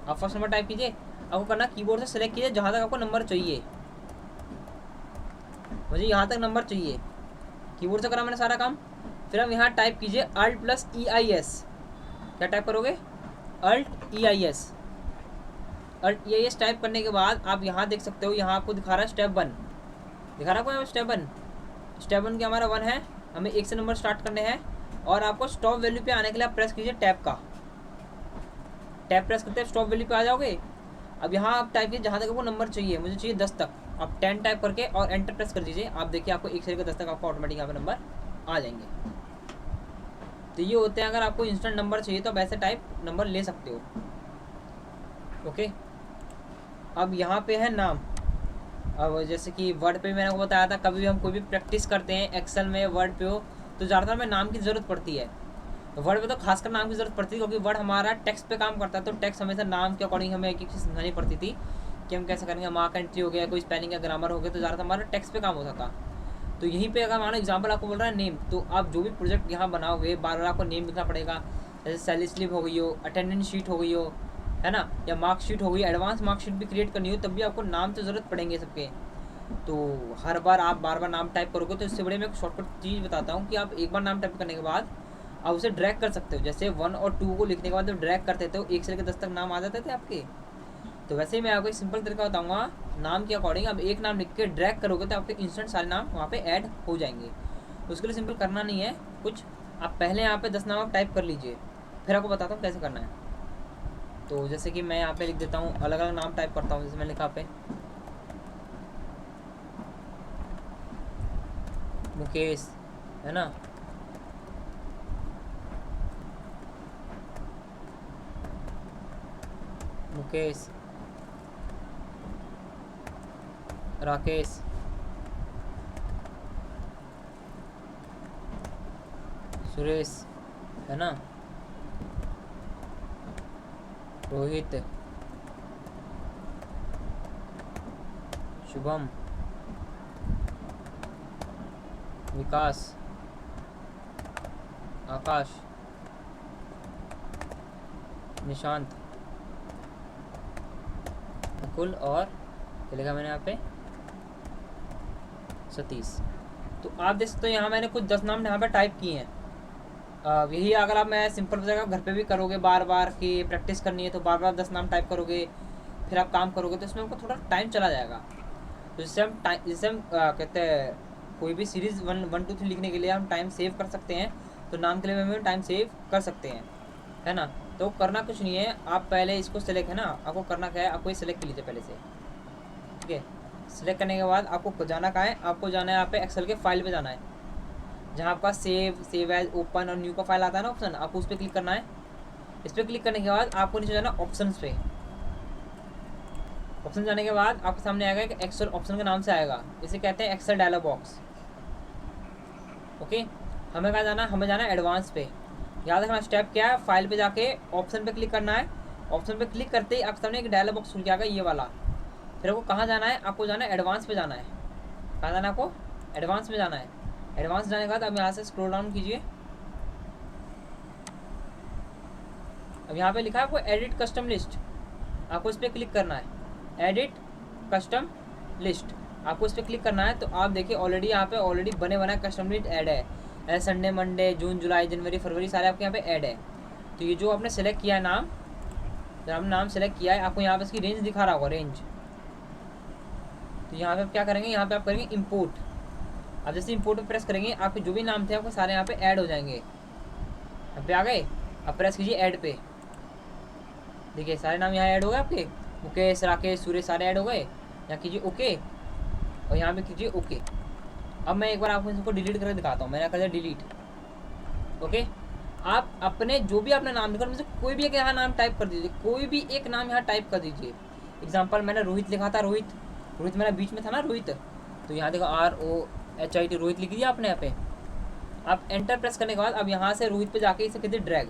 आप फर्स्ट नंबर टाइप कीजिए, आपको करना कीबोर्ड से सेलेक्ट कीजिए जहाँ तक आपको नंबर चाहिए। मुझे यहाँ तक नंबर चाहिए, कीबोर्ड से करा मैंने सारा काम। फिर हम यहाँ टाइप कीजिए अल्ट प्लस EIS। क्या टाइप करोगे? Alt EIS। Alt EIS type करने के बाद आप यहाँ देख सकते हो, यहाँ आपको दिखा रहा है स्टेप 1, दिखा रहा है आपको स्टेप 1। स्टेप 1 के हमारा 1 है, हमें 1 से नंबर स्टार्ट करने हैं। और आपको स्टॉप वैल्यू पे आने के लिए आप प्रेस कीजिए टैब का, टैब प्रेस करते हैं स्टॉप वैल्यू पे आ जाओगे। अब यहाँ आप टाइप कीजिए जहाँ तक आपको नंबर चाहिए, मुझे चाहिए 10 तक, आप 10 टाइप करके और एंटर प्रेस कर दीजिए। आप देखिए आपको 1 से लेकर 10 तक आपको ऑटोमेटिक यहाँ पे नंबर आ जाएंगे। तो ये होते हैं, अगर आपको इंस्टेंट नंबर चाहिए तो आप ऐसे टाइप नंबर ले सकते हो। ओके, अब यहाँ पे है नाम। अब जैसे कि वर्ड पे मैंने आपको बताया था, कभी भी हम कोई भी प्रैक्टिस करते हैं एक्सेल में, वर्ड पे हो, तो ज़्यादातर हमें नाम की ज़रूरत पड़ती है। वर्ड पे तो खासकर नाम की ज़रूरत पड़ती है, क्योंकि वर्ड हमारा टेक्स्ट पे काम करता है, तो टेक्स्ट हमेशा नाम के अकॉर्डिंग हमें एक एक चीज़ समझानी पड़ती थी कि हम कैसे करेंगे। मार्क एंट्री हो गया, कोई स्पेलिंग या ग्रामर हो गया, तो ज़्यादातर हमारा टेक्स्ट पे काम होता था। तो यहीं पे अगर हमारा एग्जांपल आपको बोल रहा है नेम, तो आप जो भी प्रोजेक्ट यहाँ बनाओगे बार बार आपको नेम लिखना पड़ेगा। जैसे सैलरी स्लिप हो गई हो, अटेंडेंस शीट हो गई हो, है ना, या मार्कशीट हो गई, एडवांस मार्कशीट भी क्रिएट करनी हो, तब भी आपको नाम तो ज़रूरत पड़ेंगे सबके। तो हर बार आप बार बार नाम टाइप करोगे तो इससे बड़े मैं एक शॉर्टकट चीज़ बताता हूँ कि आप एक बार नाम टाइप करने के बाद आप उसे ड्रैग कर सकते हो। जैसे 1 और 2 को लिखने के बाद जब ड्रैग करते थे 1 से लेकर 10 तक नाम आ जाते थे आपके। तो वैसे ही मैं आपको एक सिंपल तरीका बताऊंगा, नाम के अकॉर्डिंग आप एक नाम लिख के ड्रैग करोगे तो आपके इंस्टेंट सारे नाम वहाँ पे ऐड हो जाएंगे। तो उसके लिए सिंपल करना नहीं है कुछ, आप पहले यहाँ पे 10 नाम आप टाइप कर लीजिए, फिर आपको बताता हूँ कैसे करना है। तो जैसे कि मैं यहाँ पे लिख देता हूँ, अलग अलग नाम टाइप करता हूँ। जैसे मैंने लिखा पे मुकेश, है ना, मुकेश, राकेश, सुरेश, है ना, रोहित, शुभम, विकास, आकाश, निशांत, मुकुल और क्या लिखा मैंने यहाँ पे, सतीश। तो आप देख सकते हो यहाँ मैंने कुछ 10 नाम यहाँ पे टाइप किए हैं। यही अगर आप मैं सिंपल जगह घर पे भी करोगे, बार बार की प्रैक्टिस करनी है तो बार बार 10 नाम टाइप करोगे, फिर आप काम करोगे तो इसमें आपको थोड़ा टाइम चला जाएगा। तो जिससे हम कहते हैं कोई भी सीरीज़ 1, 2, 3 लिखने के लिए हम टाइम सेव कर सकते हैं, तो नाम के लिए हम टाइम सेव कर सकते हैं, है ना। तो करना कुछ नहीं है, आप पहले इसको सेलेक्ट, है ना, आपको करना क्या है, आपको ये सेलेक्ट कर लीजिए पहले से, ठीक है। सेलेक्ट करने के बाद आपको जाना कहाँ है, आपको जाना है यहाँ पे एक्सेल के फाइल पे जाना है, जहाँ आपका सेव एज, ओपन और न्यू का फाइल आता है ना ऑप्शन, आपको उस पर क्लिक करना है। इस पर क्लिक करने के बाद आपको नीचे जाना ऑप्शंस पे। ऑप्शन जाने के बाद आपके सामने आएगा एक एक्सेल ऑप्शन के नाम से आएगा, इसे कहते हैं एक्सेल डायलॉग बॉक्स। ओके, हमें कहाँ जाना है, हमें जाना है एडवांस पे। याद रखना स्टेप क्या है, फाइल पे जाके ऑप्शन पे क्लिक करना है। ऑप्शन पे क्लिक करते ही आपके सामने एक डायलॉग बॉक्स खुल के आएगा ये वाला। फिर आपको कहाँ जाना है, आपको जाना है एडवांस पे जाना है। कहाँ जाना है आपको, एडवांस में जाना है। एडवांस जाने के बाद अब यहाँ से स्क्रॉल डाउन कीजिए। अब यहाँ पे लिखा है आपको एडिट कस्टम लिस्ट, आपको इस पर क्लिक करना है। एडिट कस्टम लिस्ट, आपको इस पर क्लिक करना है। तो आप देखिए ऑलरेडी यहाँ पे ऑलरेडी बने बनाए कस्टम लिस्ट ऐड है। संडे, मंडे, जून, जुलाई, जनवरी, फरवरी सारे आपके यहाँ पे ऐड है। तो ये जो आपने सेलेक्ट किया है नाम, जब आपने नाम सेलेक्ट किया है, आपको यहाँ पे इसकी रेंज दिखा रहा होगा, रेंज। तो यहाँ पे आप क्या करेंगे, यहाँ पे आप करेंगे इम्पोर्ट। अब जैसे इम्पोर्ट पे प्रेस करेंगे, आपके जो भी नाम थे आपको सारे यहाँ पे ऐड हो जाएंगे। यहाँ पे आ गए, अब प्रेस कीजिए ऐड पे। देखिए सारे नाम यहाँ ऐड हो गए आपके, मुकेश, राकेश, सुरेश सारे ऐड हो गए। यहाँ कीजिए ओके और यहाँ पे कीजिए ओके। अब मैं एक बार आपको इसको डिलीट करके दिखाता हूँ। मैंने कर दिया डिलीट। ओके, आप अपने जो भी आपने नाम लिखा, मुझे कोई भी एक यहाँ नाम टाइप कर दीजिए, कोई भी एक नाम यहाँ टाइप कर दीजिए। एग्जाम्पल मैंने रोहित लिखा था, रोहित मेरा बीच में था ना रोहित, तो यहाँ देखो ROHIT रोहित लिख दिया आपने यहाँ पे। आप एंटर प्रेस करने के बाद अब यहाँ से रोहित पे जाके इसे कहते ड्रैग,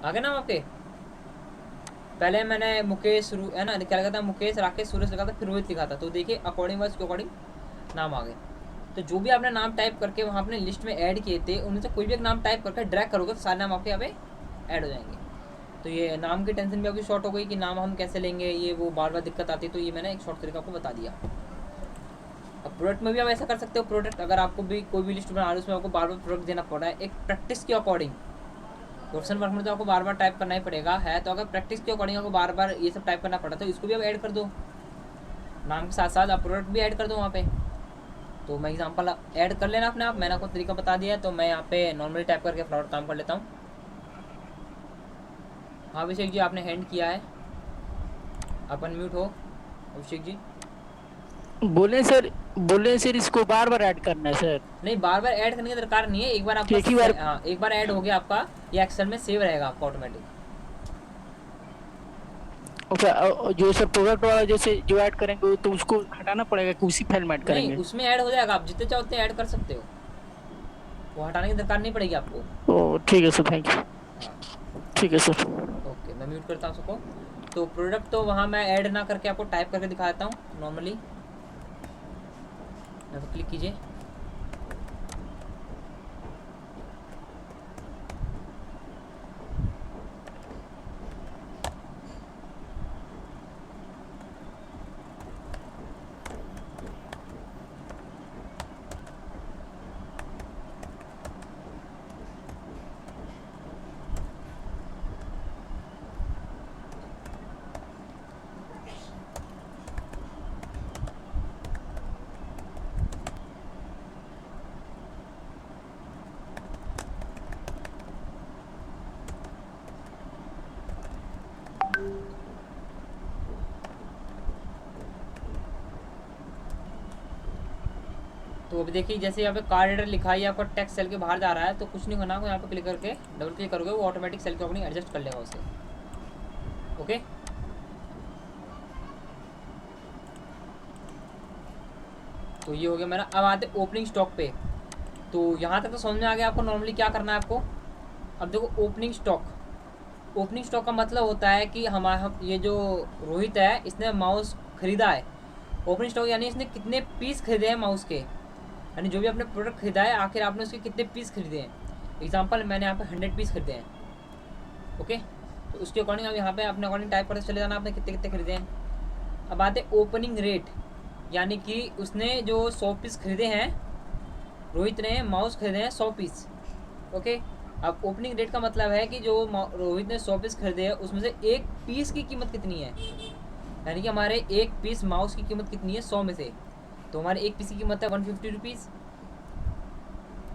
आगे नाम आपके। पहले मैंने मुकेश, है ना, क्या लिखा था, मुकेश, राकेश, सुरेश लिखा था, फिर रोहित लिखा था। तो देखिए अकॉर्डिंग वाइज के अकॉर्डिंग नाम आ गए। तो जो भी आपने नाम टाइप करके वहाँ अपने लिस्ट में ऐड किए थे, उनमें से कोई भी एक नाम टाइप करके ड्रैग करोगे तो सारे नाम आपके यहाँ पे ऐड हो जाएंगे। तो ये नाम की टेंशन भी अभी शॉर्ट हो गई कि नाम हम कैसे लेंगे, ये वो बार बार दिक्कत आती है, तो ये मैंने एक शॉर्ट तरीका आपको बता दिया। अब प्रोडक्ट में भी आप ऐसा कर सकते हो, प्रोडक्ट अगर आपको भी कोई भी लिस्ट बना रहे हो उसमें आपको बार बार प्रोडक्ट देना पड़ रहा है, एक प्रैक्टिस के अकॉर्डिंग। क्वेश्चन वर्क में तो आपको बार बार टाइप करना ही पड़ेगा है, तो अगर प्रैक्टिस के अकॉर्डिंग आपको बार बार ये सब टाइप करना पड़ा तो इसको भी आप ऐड कर दो, नाम के साथ साथ आप प्रोडक्ट भी ऐड कर दो वहाँ पे। तो मैं एग्जांपल ऐड कर लेना अपने आप, मैंने आपको तरीका बता दिया है। तो मैं यहाँ पे नॉर्मली टाइप करके फ्लावर काम कर लेता हूँ। हाँ अभिषेक जी आपने हैंड किया है, आप अनम्यूट हो अभिषेक जी। बोले सर इसको बार बार ऐड करना है सर? नहीं बार बार ऐड करने की दरकार नहीं है, एक बार आपका एक ही बार- हाँ एक बार ऐड हो गया आपका, ये एक्सेल में सेव रहेगा आपका ऑटोमेटिक। ओके, जो सर प्रोडक्ट वाला जैसे जो ऐड करेंगे तो उसको हटाना पड़ेगा कि उसी फाइल में ऐड नहीं करेंगे? उसमें ऐड हो जाएगा, आप जितने चाहो उतने ऐड कर सकते हो, वो हटाने की दरकार नहीं पड़ेगी आपको। ओ ठीक है सर, थैंक यू। ठीक है सर। ओके मैं म्यूट करता हूँ सबको। तो प्रोडक्ट तो वहाँ मैं ऐड ना करके आपको टाइप करके दिखा देता हूँ नॉर्मली। यहाँ पर क्लिक कीजिए, तो अभी देखिए जैसे यहाँ पे कार्ड एडर लिखा है, आपका टेक्स्ट सेल के बाहर जा रहा है, तो कुछ नहीं करना आपको, यहाँ पे क्लिक करके डबल क्लिक करोगे वो ऑटोमेटिक सेल के अकॉर्डिंग एडजस्ट कर लेगा उसे। ओके तो ये हो गया मेरा। अब आते ओपनिंग स्टॉक पे। तो यहाँ तक तो समझ में आ गया आपको नॉर्मली क्या करना है आपको। अब देखो ओपनिंग स्टॉक का मतलब होता है कि हमारा ये जो रोहित है इसने माउस खरीदा है। ओपनिंग स्टॉक यानी इसने कितने पीस खरीदे हैं माउस के, यानी जो भी आपने प्रोडक्ट खरीदा है आखिर आपने उसके कितने पीस खरीदे हैं। एग्जांपल मैंने यहाँ पे 100 पीस खरीदे हैं। ओके तो उसके अकॉर्डिंग आप यहाँ पे अपने अकॉर्डिंग टाइप करते चले जाना आपने कितने कितने खरीदे हैं। अब आते ओपनिंग रेट, यानी कि उसने जो 100 पीस खरीदे हैं, रोहित ने माउस खरीदे हैं 100 पीस। ओके अब ओपनिंग रेट का मतलब है कि जो रोहित ने 100 पीस खरीदे हैं उसमें से एक पीस की कीमत कितनी है, यानी कि हमारे एक पीस माउस की कीमत कितनी है 100 में से, तो हमारे एक पीस की कीमत है 150 रुपीज़।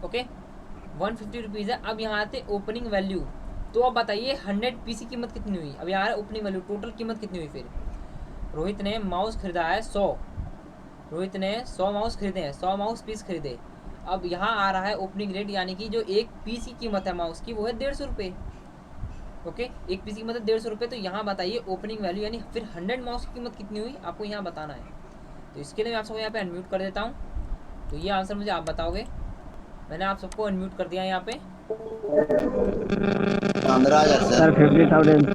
ओके 150 रुपीज़ है। अब यहाँ आते ओपनिंग वैल्यू, तो अब बताइए 100 पीस की कीमत कितनी हुई। अब यहाँ ओपनिंग वैल्यू टोटल कीमत कितनी हुई। फिर रोहित ने माउस खरीदा है 100, रोहित ने 100 माउस खरीदे हैं, 100 माउस पीस खरीदे। अब यहाँ आ रहा है ओपनिंग रेट, यानी कि जो एक पीस की कीमत है माउस की वो है 150 रुपये। ओके एक पीस की कीमत है 150 रुपये। तो यहाँ बताइए ओपनिंग वैल्यू यानी फिर 100 माउस की कीमत कितनी हुई आपको यहाँ बताना है। तो इसके लिए मैं आप सबको यहाँ पे अनम्यूट कर देता हूँ, तो ये आंसर मुझे आप बताओगे। मैंने आप सबको अनम्यूट कर दिया यहाँ पे। 15,000 सर।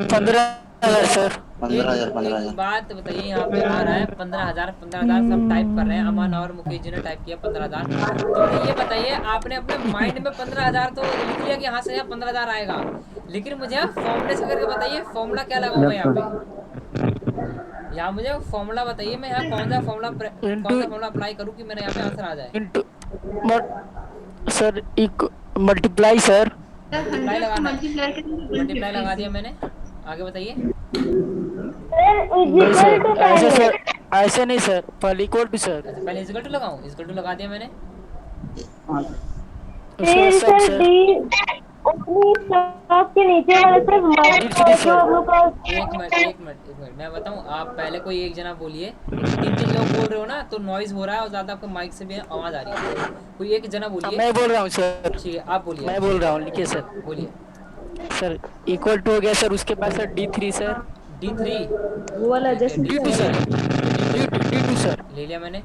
15,000 सर। 15,000 एक बात बताइए, यहाँ पे आ रहा है 15,000 सब टाइप कर रहे हैं। अमन और मुकेश जी ने टाइप किया 15,000। तो ये बताइए आपने अपने माइंड में 15,000 तो लिख लिया कि यहाँ से यहाँ 15,000 आएगा, लेकिन मुझे फॉर्मूले से करके बताइए फॉर्मूला क्या लगाऊंगा यहाँ पे। यहाँ मुझे फॉर्मूला बताइए, मैं यहाँ कौन सा फॉर्मूला अप्लाई करूँ कि मेरे यहाँ पे आंसर आ जाए। Into sir multiply sir. Multiply लगाना, मल्टीप्लाई लगा दिया मैंने। आगे बताइए। नहीं सर ऐसे सर, ऐसे नहीं सर, पहले इक्वल टू सर। अच्छा पहले इक्वल टू लगाऊं, इक्वल टू लगा दिया मैंने। उसके बाद sir sir D opening stock के नीचे वाला सर माइनस जो हम लोग का। एक मिनट मैं बताऊं। आप पहले कोई एक जना बोलिए, 3 लोग बोल रहे हो ना तो नॉइज हो रहा है और ज़्यादा आपको माइक से भी आवाज़ आ रही है। कोई एक जना बोलिए। मैं बोल रहा हूँ सर। ठीक है आप बोलिए। मैं बोल रहा हूँ, लिखिए सर। बोलिए। सर इक्वल टू हो गया सर, उसके बाद सर D3 सर। D3 वो वाला जैसे D2 सर, D2 सर। ले लिया मैंने।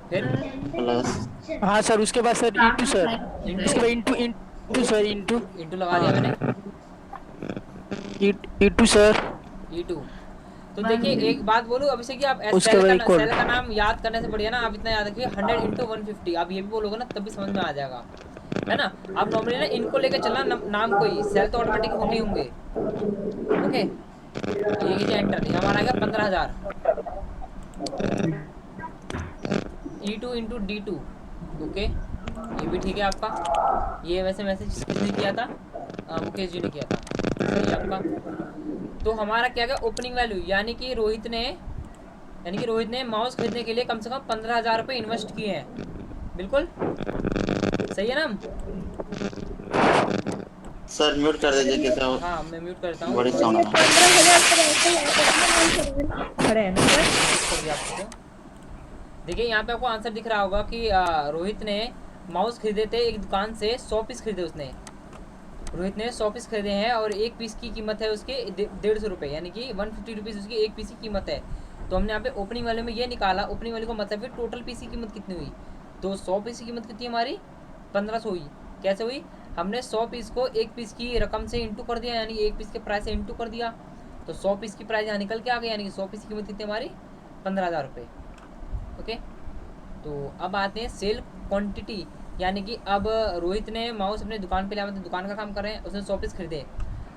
फिर प्लस हाँ सर उसके बाद सर इंटू सर, उसके बाद इंटू सर, इंटू लगा दिया मैंने। E2 sir. E2 तो देखिए एक बात बोलूं अभिषेक जी, आप उसके बाद equal। सेल का नाम याद करने से बढ़िया ना आप इतना याद रखिए 100 × 150। आप ये भी बोलोगे ना तब भी समझ में आ जाएगा। है ना। आप नॉर्मली ना इनको लेके चलना, नाम को ही, सेल तो ऑटोमेटिक होंगे होंगे। ओके, ये कीजिए एंटर, ये हमारा आ गया 15,000। E2 into D2। ओके, ये भी ठीक है आपका। ये वैसे मैसेज किसने किया था? मुकेश जी ने किया था, सही है आपका। तो हमारा क्या गया ओपनिंग वैल्यू, यानी कि रोहित ने माउस खरीदने के लिए कम से कम 15,000 रुपये इन्वेस्ट किए हैं। बिल्कुल सही है ना। सर म्यूट कर दीजिए किसी और, हाँ मैं म्यूट करता हूँ। बड़ी ये साउंड आ रहा 15,000 पर ऐसे ही खड़े हैं ना सर? कर दिया आपको। देखिए यहाँ पे आपको आंसर दिख रहा होगा कि रोहित ने माउस खरीदे थे एक दुकान से, 100 पीस खरीदे उसने। रोहित ने 100 पीस खरीदे हैं और एक पीस की कीमत है उसके 150 रुपये, यानी कि 150 रुपीज़ उसकी एक पीस की कीमत है। तो हमने यहाँ पे ओपनिंग वैल्यू में ये निकाला, ओपनिंग वैल्यू का मतलब फिर टोटल पीस की कीमत कितनी हुई। तो 100 पीस की कीमत कितनी हमारी 1500 हुई। कैसे हुई? हमने 100 पीस को एक पीस की रकम से इंटू कर दिया, यानी एक पीस के प्राइस से इंटू कर दिया। तो 100 पीस की प्राइस यहाँ निकल के आ गई, यानी कि 100 पीस की कीमत कितनी हमारी 15,000 रुपये। ओके, तो अब आते हैं सेल क्वांटिटी, यानी कि अब रोहित ने माउस अपने दुकान पे लिया, मतलब दुकान का काम कर रहे हैं, उसने 100 पीस खरीदे।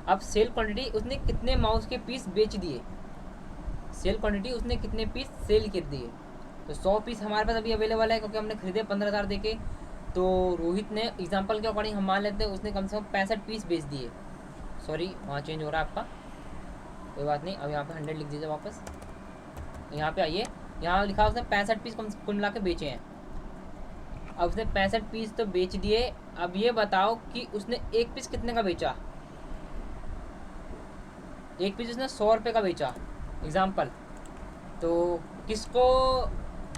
अब सेल क्वांटिटी, उसने कितने माउस के पीस बेच दिए। सेल क्वांटिटी, उसने कितने पीस सेल कर दिए। तो 100 पीस हमारे पास अभी अवेलेबल है क्योंकि हमने खरीदे 15,000 दे के। तो रोहित ने एग्जाम्पल के अकॉर्डिंग हम मान लेते हैं उसने कम से कम 65 पीस बेच दिए। सॉरी, वहाँ चेंज हो रहा है आपका, कोई बात नहीं। अब यहाँ पे 100 लिख दीजिए वापस। यहाँ पे आइए, यहाँ लिखा उसने 65 पीस कुल मिला के बेचे हैं। अब उसने 65 पीस तो बेच दिए। अब ये बताओ कि उसने एक पीस कितने का बेचा। एक पीस उसने 100 रुपये का बेचा एग्जाम्पल। तो किसको,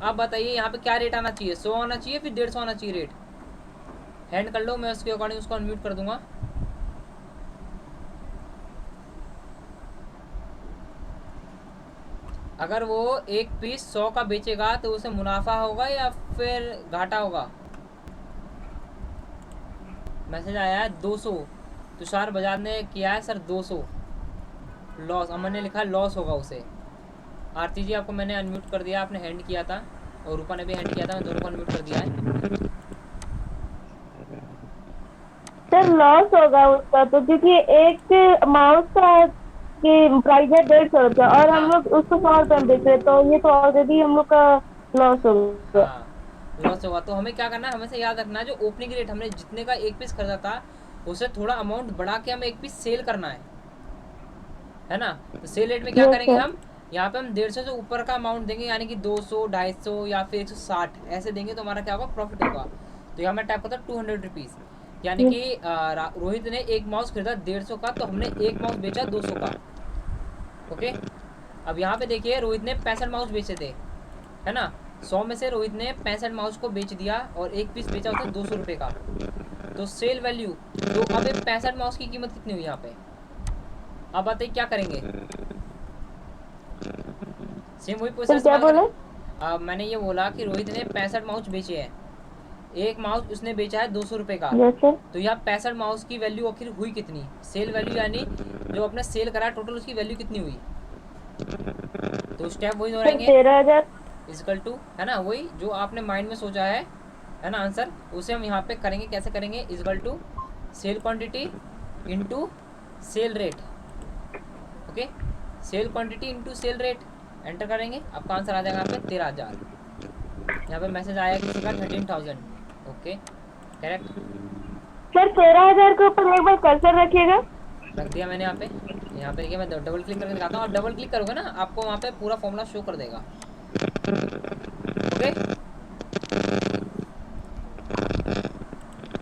आप बताइए यहाँ पे क्या रेट आना चाहिए, 100 आना चाहिए फिर 150 आना चाहिए रेट। हैंड कर लो, मैं उसके अकॉर्डिंग उसको अनम्यूट कर दूंगा। अगर वो एक पीस 100 का बेचेगा तो उसे मुनाफा होगा या फिर घाटा होगा। मैसेज आया है 200, तुषार बजाज ने किया है सर 200 लॉस। अमन ने लिखा लॉस होगा उसे। आरती जी आपको मैंने अनम्यूट कर दिया, आपने हैंड किया था, और रूपा ने भी हैंड किया था, मैं दोनों को अनम्यूट कर दिया है। सर लॉस होगा उसका तो, क्योंकि एक माउस का की प्राइस है 150 रुपया और हम लोग उसको 100 रुपये में बेच रहे, तो ये तो ऑलरेडी हम लोग का लॉस होगा। हाँ, लॉस होगा। तो हमें क्या करना है, हमें से याद रखना है जो ओपनिंग रेट हमने जितने का एक पीस खरीदा था उसे थोड़ा अमाउंट बढ़ा के हमें एक पीस सेल करना है ना। तो सेल रेट में क्या Yes, करेंगे sir. हम, यहाँ पे हम 150 से ऊपर का अमाउंट देंगे, यानी कि 200, 250 या फिर 160 ऐसे देंगे, तो हमारा क्या होगा, प्रॉफिट होगा। तो यहाँ मैं टाइप करता हूँ 200 रुपीज़, यानी कि रोहित ने एक माउस खरीदा 150 का, तो हमने एक माउस बेचा 200 का। ओके, अब यहाँ पे देखिए रोहित ने 65 माउस बेचे थे, है ना। 100 में से रोहित ने 65 माउस को बेच दिया और एक पीस बेचा उसने 200 रुपये का। तो सेल वैल्यू, तो अब 65 माउस की कीमत कितनी हुई यहाँ पे। अब बताइए क्या करेंगे। सेम वही प्रोसेस क्या बोले? मैंने ये बोला कि रोहित ने 65 माउस बेचे हैं, एक माउस उसने बेचा है 200 रुपये का। Yes, sir. तो यहाँ 65 माउस की वैल्यू आखिर हुई कितनी, सेल वैल्यू, यानी जो अपने सेल करा टोटल उसकी वैल्यू कितनी हुई। तो स्टेप वही सर दोहराएंगे, 13,000। इजकल टू, है ना, वही जो आपने माइंड में सोचा है ना आंसर, उसे हम यहाँ पे करेंगे। कैसे करेंगे, is equal to sale quantity into sale rate. Okay, sale quantity into sale rate, enter करेंगे, आपका आंसर आ जाएगा यहाँ पे 13,000। यहाँ पे मैसेज आया किसी का 13,000। ओके, करेक्ट, सर 13,000 के ऊपर एक बार कर्सर रखिएगा। रख दिया मैंने यहाँ पे। यहाँ पे देखिए मैं डबल क्लिक करके दिखाता हूँ, आप डबल क्लिक करोगे ना आपको वहाँ पे पूरा फॉर्मूला शो कर देगा। ओके,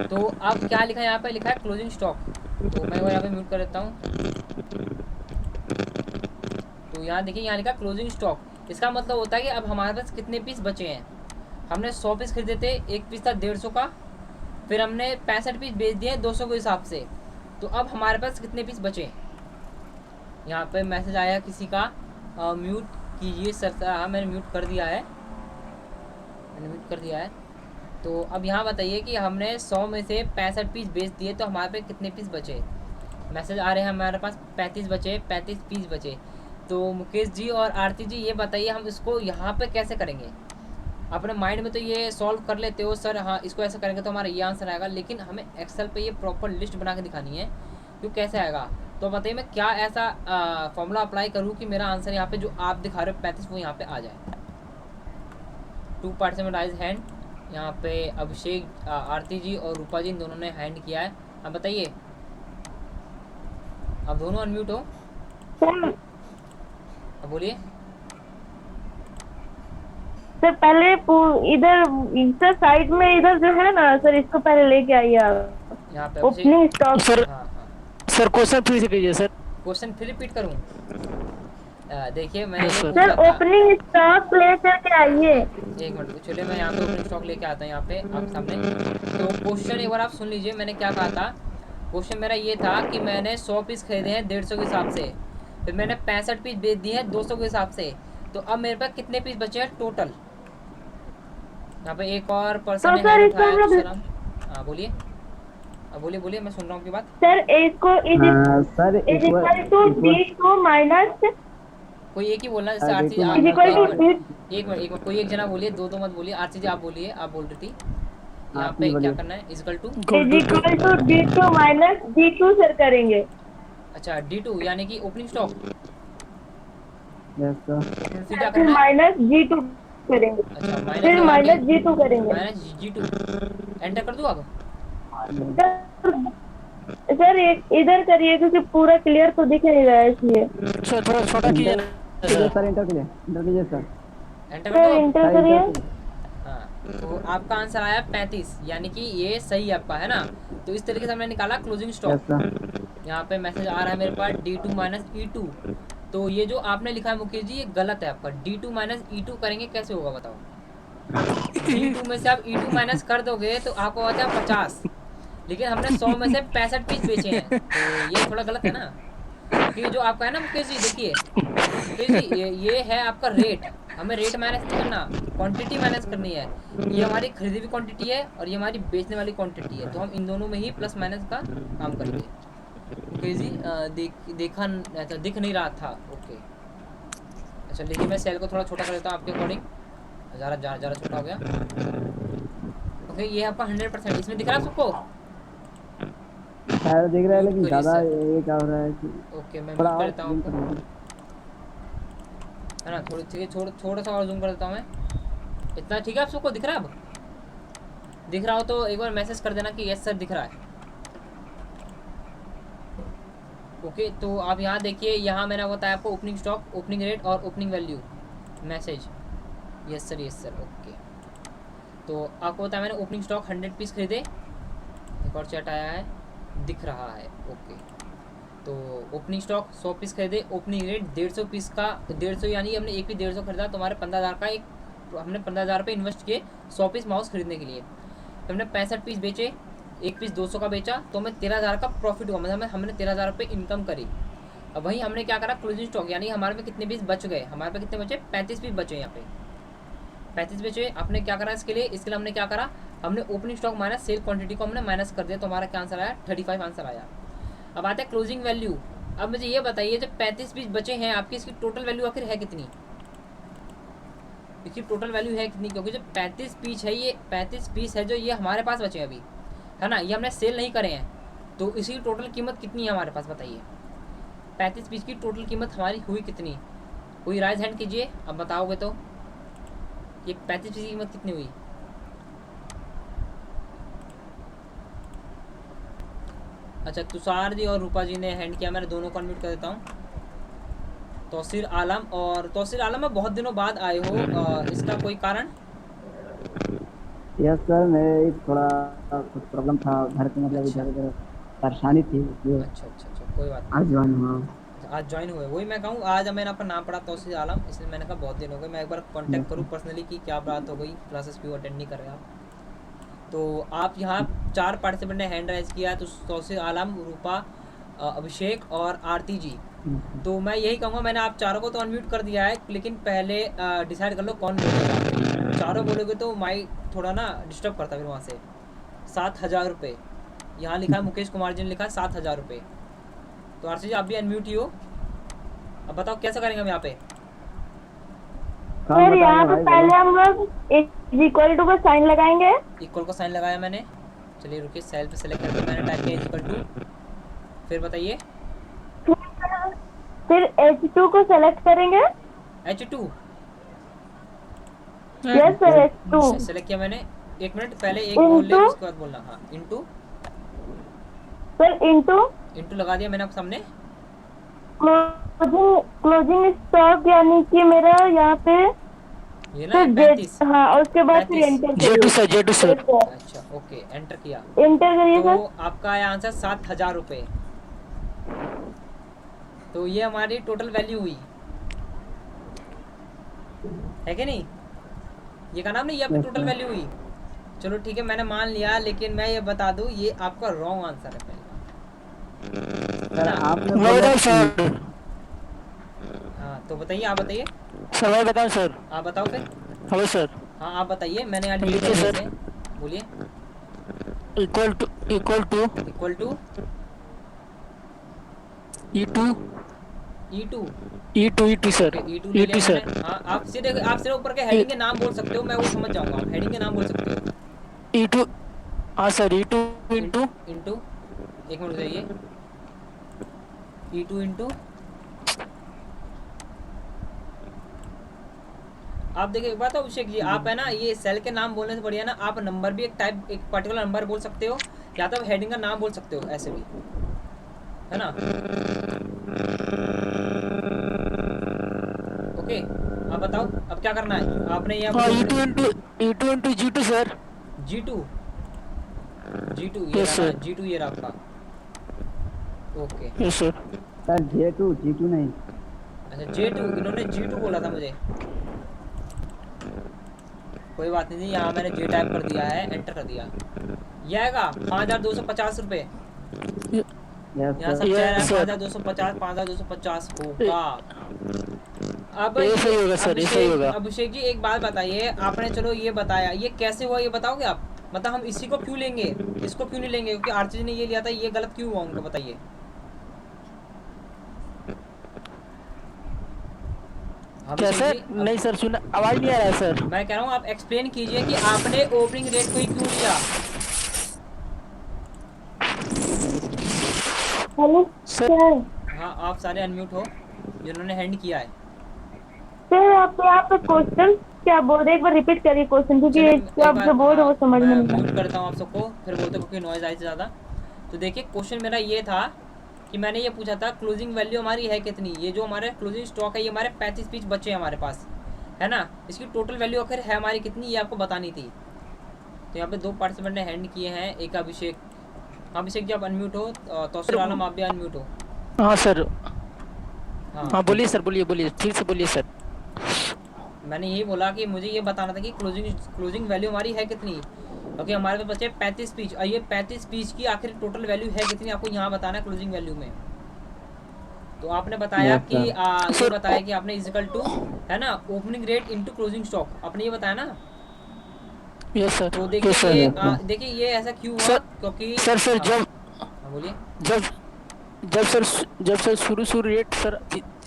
तो अब क्या लिखा है, यहाँ पे लिखा है क्लोजिंग स्टॉक, तो मैं वो यहाँ पे म्यूट कर देता हूँ। तो यहाँ देखिए, यहाँ लिखा क्लोजिंग स्टॉक, इसका मतलब होता है कि अब हमारे पास कितने पीस बचे हैं। हमने 100 पीस खरीदे थे, एक पीस था 150 का, फिर हमने 65 पीस बेच दिए 200 के हिसाब से। तो अब हमारे पास कितने पीस बचे। यहाँ पे मैसेज आया किसी का, म्यूट कीजिए सर। हाँ मैंने म्यूट कर दिया है, तो अब यहाँ बताइए कि हमने 100 में से 65 पीस बेच दिए, तो हमारे पे कितने पीस बचे। मैसेज आ रहे हैं हमारे पास 35 बचे, 35 पीस बचे। तो मुकेश जी और आरती जी ये बताइए हम इसको यहाँ पे कैसे करेंगे। अपने माइंड में तो ये सॉल्व कर लेते हो सर, हाँ इसको ऐसा करेंगे तो हमारा ये आंसर आएगा, लेकिन हमें एक्सेल पे ये प्रॉपर लिस्ट बना के दिखानी है क्यों कैसे आएगा। तो बताइए मैं क्या ऐसा फॉर्मूला अप्लाई करूँ कि मेरा आंसर यहाँ पे जो आप दिखा रहे हो 35 वो यहाँ पे आ जाए। 2 पार्टिसिपेंट राइज हैंड, यहाँ पे अभिषेक, आरती जी और रूपा जी इन दोनों ने हैंड किया है। अब बताइए, आप दोनों अनम्यूट हो, सर अब बोलिए। सर पहले इधर साइड में इधर जो है ना सर, इसको पहले लेके आइए आप। यहाँ पे ओपनिंग स्टॉक सर हाँ हाँ, सर क्वेश्चन फिर से कीजिए सर। क्वेश्चन फिर रिपीट करूँ? देखिए मैंने ये सर। पूछा सर था, ओपनिंग स्टॉक लेकर के आइए। एक मिनट चलिए मैं यहाँ पे ओपनिंग स्टॉक लेके आता हूँ यहाँ पे आप सामने। तो क्वेश्चन एक बार आप सुन लीजिए, मैंने क्या कहा था। क्वेश्चन मेरा ये था कि मैंने 100 पीस खरीदे हैं 150 के हिसाब से, फिर मैंने 65 पीस बेच दिए हैं 200 के हिसाब से, तो अब मेरे पास कितने पीस बचे हैं टोटल। यहाँ पे एक और पर्सन ने तो सर हैंड इसको उठाया, हम लोग- दूसरा। हाँ बोलिए, अब बोलिए बोलिए, मैं सुन रहा हूँ आपकी बात। सर इसको sir is equal to D2 minus कोई एक ही बोलना, जैसे हाँ, आरती देखो, आप इज इक्वल टू एक मिनट कोई एक जना बोलिए, दो मत बोलिए। आरती जी आप बोलिए, आप बोल रही थी यहाँ आप पे ही क्या बोलिए। करना है, is equal to. Is equal to D2 minus D2 sir करेंगे। अच्छा D2 यानी कि ओपनिंग स्टॉक, यस सर। फिर क्या फिर करना है? माइनस G2 करेंगे। अच्छा फिर माइनस G2 करेंगे। माइनस G2 एंटर कर दूँ अब। सर इधर करिए क्योंकि पूरा क्लियर तो दिख नहीं रहा है इसलिए। सर थोड़ा छोटा कीजिए ना सर। सर इंटर कीजिए सर। एंटर सर कर दूँ इंटर करिए। हाँ, तो आपका आंसर आया 35, यानी कि ये सही आपका है ना। तो इस तरीके से हमने निकाला क्लोजिंग यस स्टॉक। सर। यहाँ पे मैसेज आ रहा है मेरे पास D2 माइनस E2, तो ये जो आपने लिखा है मुकेश जी ये गलत है आपका। D2 माइनस E2 करेंगे कैसे होगा बताओ। D2 में से आप E2 माइनस कर दोगे तो आपको आता है 50, लेकिन हमने 100 में से 65 पीस बेचे हैं, तो ये थोड़ा गलत है ना। कि जो आपका है ना मुकेश जी, देखिए मुकेश जी ये है आपका रेट, हमें रेट मैनेज नहीं करना, क्वांटिटी मैनेज करनी है। ये हमारी खरीदी हुई क्वांटिटी है और ये हमारी बेचने वाली क्वांटिटी है, तो हम इन दोनों में ही प्लस माइनस का काम करेंगे। ओके जी, देखा ऐसा दिख नहीं रहा था। ओके अच्छा, देखिए मैं सेल को थोड़ा छोटा कर देता हूँ आपके अकॉर्डिंग, ज़रा छोटा हो गया। ओके ये आपका 100%, इसमें दिख रहा है सबको? शायद दिख रहा है लेकिन Good ज़्यादा question. ये क्या हो रहा है कि ओके मैं थोड़ा म्यूट कर और देता हूँ आपको, है ना। थोड़ा सा और जूम कर देता हूँ मैं, इतना ठीक है आप सबको दिख रहा है? अब दिख रहा हो तो एक बार मैसेज कर देना कि यस सर दिख रहा है। ओके तो आप यहाँ देखिए, यहाँ मैंने बताया आपको ओपनिंग स्टॉक, ओपनिंग रेट और opening value message. Yes sir okay. तो आपको बताया मैंने ओपनिंग स्टॉक 100 पीस खरीदे, एक और चैट आया है दिख रहा है। ओके तो ओपनिंग स्टॉक 100 पीस खरीदे, ओपनिंग रेट 150 पीस का, 150 यानी हमने एक पीस 150 खरीदा तो हमारे 15,000 का एक, हमने 15,000 रुपये इन्वेस्ट किए 100 पीस माउस खरीदने के लिए। तो हमने 65 पीस बेचे, एक पीस 200 का बेचा, तो हमें 13,000 का प्रॉफिट हुआ, मतलब हमने 13,000 रुपये इनकम करी। अब वहीं हमने क्या करा, क्लोजिंग स्टॉक यानी हमारे पे कितने पीस बच गए, हमारे पे कितने बचे 35 पीस बचे, यहाँ पे 35 बचे। आपने क्या करा इसके लिए हमने क्या करा, हमने opening stock minus cell quantity को हमने माइनस कर दिया, तो हमारा क्या आंसर आया 35 आंसर आया। अब आता है क्लोजिंग वैल्यू। अब मुझे ये बताइए जब 35 पीस बचे हैं आपकी, इसकी टोटल वैल्यू आखिर है कितनी, इसकी टोटल वैल्यू है कितनी, क्योंकि जो 35 पीस है, ये 35 पीस है जो ये हमारे पास बचे हैं अभी, है ना, ये हमने सेल नहीं करे हैं, तो इसकी टोटल कीमत कितनी है हमारे पास बताइए। 35 पीस की टोटल कीमत हमारी हुई कितनी हुई, राइज हैंड कीजिए अब बताओगे तो, ये 35 पीस की कीमत कितनी हुई। अच्छा तुषार जी और रूपा जी ने हैंड किया, मैंने दोनों को अनम्यूट कर देता हूँ। तौसीर आलम, और तौसीर आलम में बहुत दिनों बाद आए हो, इसका कोई कारण? यस सर, मैं थोड़ा कुछ प्रॉब्लम था घर पे, मतलब इधर उधर परेशानी थी इसलिए अच्छा कोई बात आज ज्वाइन हुआ। नहीं, आज ज्वाइन हुए, वही मैं कहूँ आज मैंने आपका नाम पढ़ा तौसीर आलम, इसलिए मैंने कहा बहुत दिन हो गए, मैं एक बार कांटेक्ट करूँ पर्सनली कि क्या बात हो गई, क्लासेस क्यों अटेंड नहीं कर रहे आप। तो आप यहाँ 4 पार्टिसिपेंट ने हैंड राइज किया है, तो तौसीर आलम, रूपा, अभिषेक और आरती जी। तो मैं यही कहूँगा, मैंने आप चारों को तो अनम्यूट कर दिया है, लेकिन पहले डिसाइड कर लो कौन बोलेगा। चारों बोलोगे तो माइक थोड़ा ना डिस्टर्ब करता फिर वहाँ से। 7,000 रुपये यहाँ लिखा है, मुकेश कुमार जी ने लिखा है 7,000 रुपये। तो आरती जी आप भी अनम्यूट ही हो, अब बताओ कैसे करेंगे हम यहाँ पे। काम सर यहाँ बताइए पे भाई, पहले हम लोग इक्वल टू का साइन लगाएंगे। इक्वल का साइन लगाया मैंने। चलिए रुकिए, सेल पे सेलेक्ट करके मैंने टाइप किया इक्वल टू। फिर बताइए। फिर H2 को सेलेक्ट करेंगे। H2 yes sir H2। Select किया मैंने। एक मिनट पहले एक बोल ले, Into? उसके बाद बोलना। हाँ इंटू। सर इंटू इंटू लगा दिया मैंने आपके सामने। क्लोजिंग स्टॉक, यानी कि मेरा यहाँ पे ये ना सर 35। हाँ, और उसके बाद फिर 35। Enter J2 sir, J2 sir. अच्छा ओके, एंटर किया। एंटर करिए तो सर। आपका आया आंसर 7,000 रुपये। तो ये हमारी टोटल वैल्यू हुई है कि नहीं? ये का नाम नहीं, ये आपकी टोटल वैल्यू हुई। चलो ठीक है, मैंने मान लिया, लेकिन मैं ये बता दूं ये आपका रॉन्ग आंसर है पहले। सर आपने मैं बोला बताऊँ सर? हाँ तो बताइए, आप बताइए। सर मैं बताऊँ सर? आप बताओ फिर। Hello sir. हाँ आप बताइए, मैंने यहाँ लिखिए सर। बोलिए। Equal to equal to E2 E2। E2 sir, E2 ले E2 लिया सर। मैंने। हाँ आप सीधे ऊपर के हेडिंग के नाम बोल सकते हो, मैं वो समझ जाऊंगा। आप हेडिंग के नाम बोल सकते हो। E2, हाँ सर, E2 इंटू इंटू, एक मिनट बताइए। E2 इंटू, आप देखिए एक बात है अभिषेक जी, आप है ना ये सेल के नाम बोलने से बढ़िया ना आप नंबर भी एक पर्टिकुलर नंबर बोल सकते हो, या तो हेडिंग का नाम बोल सकते हो, ऐसे भी है ना। ओके आप बताओ अब क्या करना है आपने ये। हाँ, E2 into G2 sir. G2 ये Yes, रहा sir. ना, G2 ये रहा आपका। Okay yes sir. Sir J2 नहीं। अच्छा J2, इन्होंने G2 बोला था मुझे। कोई बात नहीं, यहाँ मैंने J टाइप कर दिया है, एंटर कर दिया। ये आएगा 5,250 रुपये। यहाँ सब कह रहा है 5,250, 5,250 होगा। अब ये सही होगा सर, ये सही होगा। अभिषेक जी एक बात बताइए, आपने चलो ये बताया, ये कैसे हुआ ये बताओगे आप? मतलब हम इसी को क्यों लेंगे, इसको क्यों नहीं लेंगे? क्योंकि आरती जी ने ये लिया था, ये गलत क्यों हुआ उनको बताइए। क्या सर? नहीं सर, सुना आवाज नहीं आ रहा है सर। मैं कह रहा हूँ आप एक्सप्लेन कीजिए कि आपने ओपनिंग रेट को ही क्यों लिया। Hello sir. सर। हाँ आप सारे अनम्यूट हो जिन्होंने हैंड किया है। सर आप यहाँ पे क्वेश्चन क्या बोल रहे, एक बार रिपीट करिए क्वेश्चन, क्योंकि आप जो बोल रहे हो वो समझ में नहीं आ म्यूट करता हूँ आप सबको, फिर बोलते क्योंकि नॉइज आई से ज़्यादा। तो देखिए क्वेश्चन मेरा ये था कि मैंने ये पूछा था क्लोजिंग वैल्यू हमारी है कितनी। ये जो हमारे क्लोजिंग स्टॉक है ये हमारे 35 पीस बचे हैं हमारे पास, है ना। इसकी टोटल वैल्यू आखिर है हमारी कितनी, ये आपको बतानी थी। तो यहाँ पे 2 पार्टिसिपेंट ने हैंड किए हैं, एक अभिषेक। अभिषेक जी आप अनम्यूट हो, तौसीर आलम आप भी अनम्यूट हो। हाँ सर। हाँ हाँ बोलिए सर, बोलिए फिर से बोलिए सर। मैंने यही बोला कि मुझे ये बताना था कि क्लोजिंग वैल्यू हमारी है कितनी। ओके हमारे पास बचे 35 पीस, और ये 35 पीस की आखिर टोटल वैल्यू है कितनी, आपको यहाँ बताना है क्लोजिंग वैल्यू में। तो आपने बताया Yes, कि sir. ये बताया कि आपने इजिकल टू है ना opening rate into closing stock, आपने ये बताया ना। Yes sir. तो यस देखिए सर। ये Yes, sir. देखिए ये ऐसा क्यों हुआ, सर, क्योंकि सर हाँ, हाँ, बोलिए। जब सर शुरू रेट सर,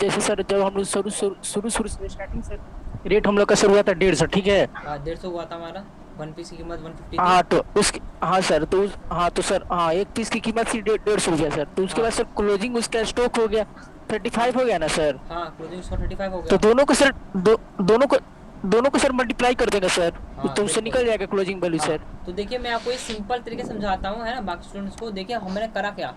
जैसे सर जब हम लोग शुरू स्टार्टिंग सर रेट हम लोग का शुरू हुआ था 150, ठीक है। 150 हुआ था हमारा, 1 पीस की कीमत 150 थी। हाँ तो उसकी, हाँ सर, तो हाँ तो सर, हाँ एक पीस की कीमत थी 150 हो गया सर। तो उसके हाँ। बाद सर क्लोजिंग उसका स्टॉक हो गया 35 हो गया ना सर। हाँ क्लोजिंग स्टॉक 35 हो तो गया। दोनों को सर दोनों को सर मल्टीप्लाई कर देना सर, हाँ, तो उससे बिल्कुल। निकल जाएगा क्लोजिंग वैल्यू हाँ, सर। तो देखिए मैं आपको एक सिंपल तरीके से समझाता हूँ, है ना, बाकी स्टूडेंट्स को। देखिए हमने करा क्या,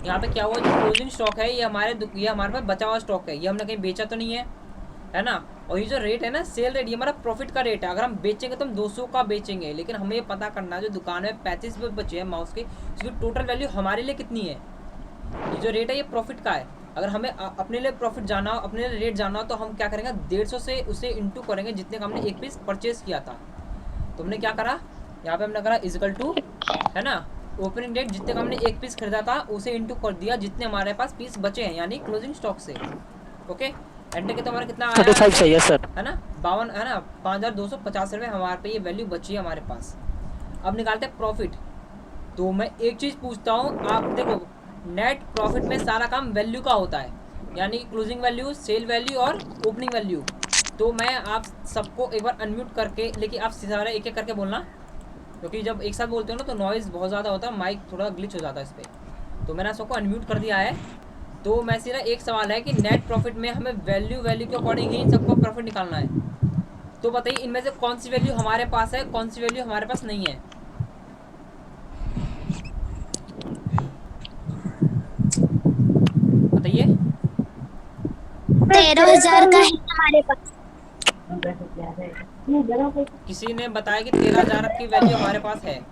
यहाँ पे क्या हुआ, जो क्लोजिंग स्टॉक है ये हमारे पास बचा हुआ स्टॉक है, ये हमने कहीं बेचा तो नहीं है ना। और ये जो रेट है ना सेल रेट, ये हमारा प्रॉफिट का रेट है। अगर हम बेचेंगे तो हम 200 का बेचेंगे, लेकिन हमें ये पता करना है जो दुकान में 35 पे बचे हैं माउस के, इसकी टोटल वैल्यू हमारे लिए कितनी है। ये जो रेट है ये प्रॉफिट का है। अगर हमें अपने लिए प्रॉफिट जाना हो, अपने लिए रेट जाना हो, तो हम क्या करेंगे 150 से उसे इंटू करेंगे जितने का हमने एक पीस परचेज किया था। तो हमने क्या करा, यहाँ पे हमने करा इजिकल टू, है ना, ओपनिंग डेट जितने का हमने एक पीस खरीदा था उसे इंटू कर दिया जितने हमारे पास पीस बचे हैं, यानी क्लोजिंग स्टॉक से। ओके एंटर के तो हमारा कितना आया 35 चाहिए सर, है ना, 52, है ना, 5,250 रुपये हमारे पे ये वैल्यू बची है हमारे पास। अब निकालते हैं प्रॉफिट। तो मैं एक चीज़ पूछता हूँ, आप देखो नेट प्रॉफिट में सारा काम वैल्यू का होता है, यानी क्लोजिंग वैल्यू, सेल वैल्यू और ओपनिंग वैल्यू। तो मैं आप सबको एक बार अनम्यूट करके, लेकिन आप सारे एक एक करके बोलना, क्योंकि जब एक साथ बोलते हो ना तो नॉइज़ बहुत ज़्यादा होता है, माइक थोड़ा ग्लिच हो जाता है इस पर। तो मैंने आप सबको अनम्यूट कर दिया है। तो मैं सीधा एक सवाल है कि नेट प्रॉफिट में हमें वैल्यू के अकॉर्डिंग ही इन सबको प्रॉफिट निकालना है। तो बताइए इनमें से कौन सी वैल्यू हमारे पास है, कौन सी वैल्यू हमारे पास नहीं है। बताइए। 13,000 का है हमारे पास। किसी ने बताया कि 13,000 की वैल्यू हमारे पास है,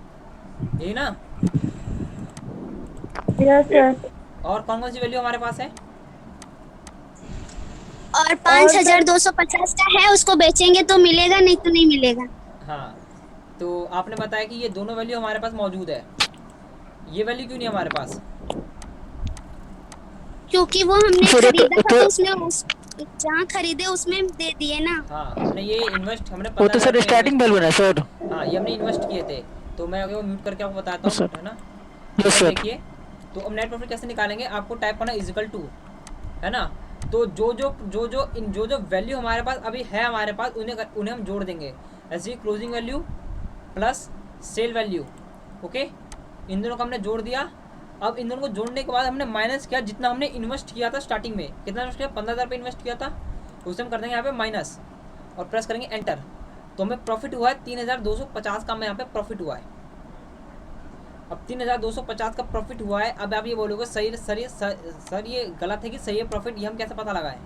यही ना। Yes sir. और कौन कौन सी वैल्यू हमारे पास है। और 5,250 का है, उसको बेचेंगे तो मिलेगा, नहीं तो नहीं मिलेगा। हाँ, तो आपने बताया कि ये दोनों वैल्यू हमारे पास मौजूद है, ये वैल्यू क्यों नहीं हमारे पास। क्योंकि वो हमने सर खरीदा था तो उसमें जहाँ खरीदे उसमें दे दिए ना। हाँ, हमने ये इन्वेस्ट, हमने वो तो 15,000 सर रुपये स्टार्टिंग वैल्यू है सर। हाँ, ये हमने इन्वेस्ट किए थे। तो मैं अगर वो म्यूट करके आपको बताता हूँ, सर। है ना। यस तो सर। देखिए, तो अब नेट प्रॉफिट कैसे निकालेंगे, आपको टाइप करना इजिकल टू, है ना। तो जो वैल्यू हमारे पास अभी है हमारे पास, उन्हें हम जोड़ देंगे। ऐसे ही closing value plus sale value, okay. इन दोनों को हमने जोड़ दिया। अब इन दोनों को जोड़ने के बाद हमने माइनस किया जितना हमने इन्वेस्ट किया था स्टार्टिंग में। कितना इन्वेस्ट किया, 15,000 रुपये इन्वेस्ट किया था, उसे हम कर देंगे यहाँ पे माइनस और प्रेस करेंगे एंटर। तो हमें प्रॉफिट हुआ है 3,250 का, हमें यहाँ पे प्रॉफिट हुआ है। अब 3,250 का प्रॉफिट हुआ है। अब आप ये बोलोगे सर ये गलत है कि सही है प्रॉफिट, ये हम कैसे पता लगाएं।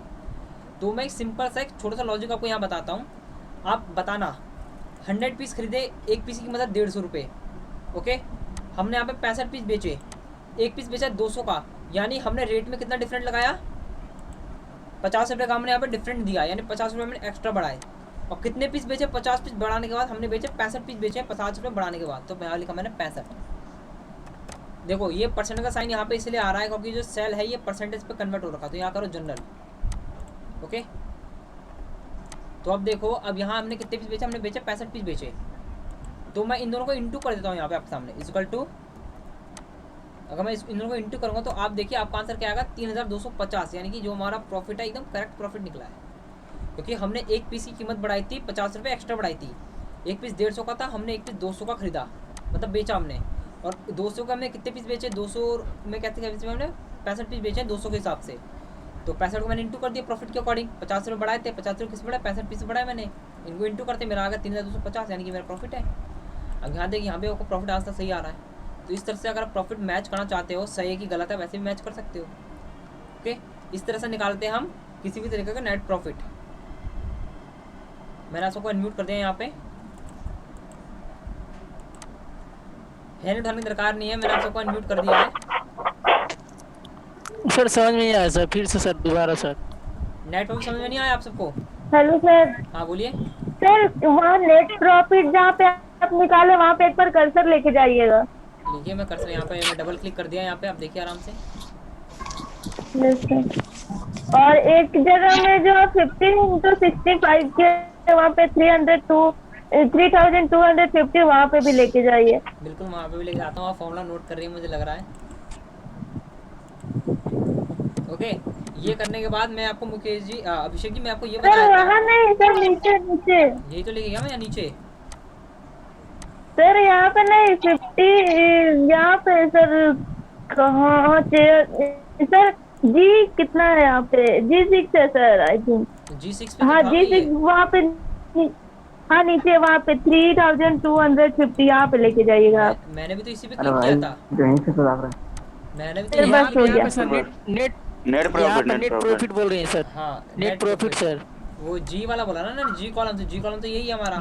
तो मैं एक सिंपल सा एक छोटा सा लॉजिक आपको यहाँ बताता हूँ। आप बताना 100 पीस खरीदे, एक पीस की कीमत 150 रुपये, ओके। हमने यहाँ पे 65 पीस बेचे, एक पीस बेचा 200 का, यानी हमने रेट में कितना डिफरेंट लगाया, 50 रुपये का हमने यहाँ पे डिफरेंट दिया, यानी 50 रुपये हमने एक्स्ट्रा बढ़ाए। और कितने पीस बेचे, 50 पीस बढ़ाने के बाद हमने बेचे 65 पीस बेचे 50 रुपये बढ़ाने के बाद। तो यहाँ लिखा मैंने 65। देखो ये परसेंट का साइन यहाँ पे इसलिए आ रहा है क्योंकि जो सेल है ये परसेंटेज पे कन्वर्ट हो रखा। तो यहाँ करो जनरल, ओके। तो अब देखो, अब यहाँ हमने कितने पीस बेचे, हमने बेचे 65 पीस बेचे। तो मैं इन दोनों को इंटू कर देता हूँ यहाँ पे आपके सामने, इक्वल टू, अगर मैं इन दोनों को इंटू करूँगा तो आप देखिए आपका आंसर क्या आएगा, 3,250, यानी कि जो हमारा प्रॉफिट है एकदम करेक्ट प्रॉफिट निकला है। क्योंकि हमने एक पीस की कीमत बढ़ाई थी, 50 रुपये एक्स्ट्रा बढ़ाई थी। एक पीस 150 का था, हमने एक पीस 200 का खरीदा, मतलब बेचा हमने। और 200 का हमने कितने पीस बेचे, 200 में कहते हैं हमने 65 पीस बेचे 200 के हिसाब से। तो 65 को मैंने इंटू कर दिया प्रॉफिट के अकॉर्डिंग। 50 रुपये बढ़ाए थे, 50 रुपये किस बढ़ाए, 65 पीस बढ़ाए मैंने, इनको इंटू करते मेरा आ गया 3,250, यानी कि मेरा प्रॉफिट है। अब यहाँ देखिए, यहाँ पे आपको प्रॉफिट आंसर सही आ रहा है। तो इस तरह से अगर आप प्रॉफिट मैच करना चाहते हो, सही है कि गलत है, वैसे भी मैच कर सकते हो, ओके। इस तरह से निकालते हैं हम किसी भी तरीके का नेट प्रॉफिट। मैंने आपको अनम्यूट कर दिया यहाँ पे, हैंड उठाने की दरकार नहीं है, मैंने आप सबको अनम्यूट कर दिया है। सर समझ में नहीं आया सर, फिर से सर दोबारा सर। नेट प्रॉफिट समझ में नहीं आया आप सबको। Hello sir. हाँ बोलिए। सर वहाँ नेट प्रॉफिट जहाँ पे आप निकाले वहाँ पे एक बार कर्सर लेके जाइएगा। देखिए मैं कर्सर यहाँ पे मैं डबल क्लिक कर दिया, यहाँ पे आप देखिए आराम से। Yes sir. और एक जगह में जो 15 into 65 के वहाँ पे 3,250 वहाँ पे भी लेके जाइए। बिल्कुल वहाँ पे भी लेके आता हूँ। आप फॉर्मूला नोट कर रही है मुझे लग रहा है, ओके। ये करने के बाद मैं आपको मुकेश जी, अभिषेक जी, मैं आपको ये सर बताया था। वहाँ नहीं सर, नीचे नीचे। यही तो लेके गया मैं, या नीचे। सर यहाँ पे नहीं, 50 यहाँ पे सर, कहाँ सर, जी कितना है यहाँ पे, G6 है सर आई थिंक। G6 पे हाँ तो था ये। G6 वहाँ पे, हाँ नीचे वहाँ पे 3,250 यहाँ पे लेके जाइएगा। मैंने भी तो इसी पे अरे क्लिक किया भाई था। यहीं से तो लग रहा है। मैंने भी तो सर यही बस हो किया गया। पे सर नेट नेट प्रॉफिट बोल रहे हैं सर। हाँ, नेट प्रॉफिट सर। वो जी वाला बोला ना, जी कॉलम, तो जी कॉलम तो यही है हमारा,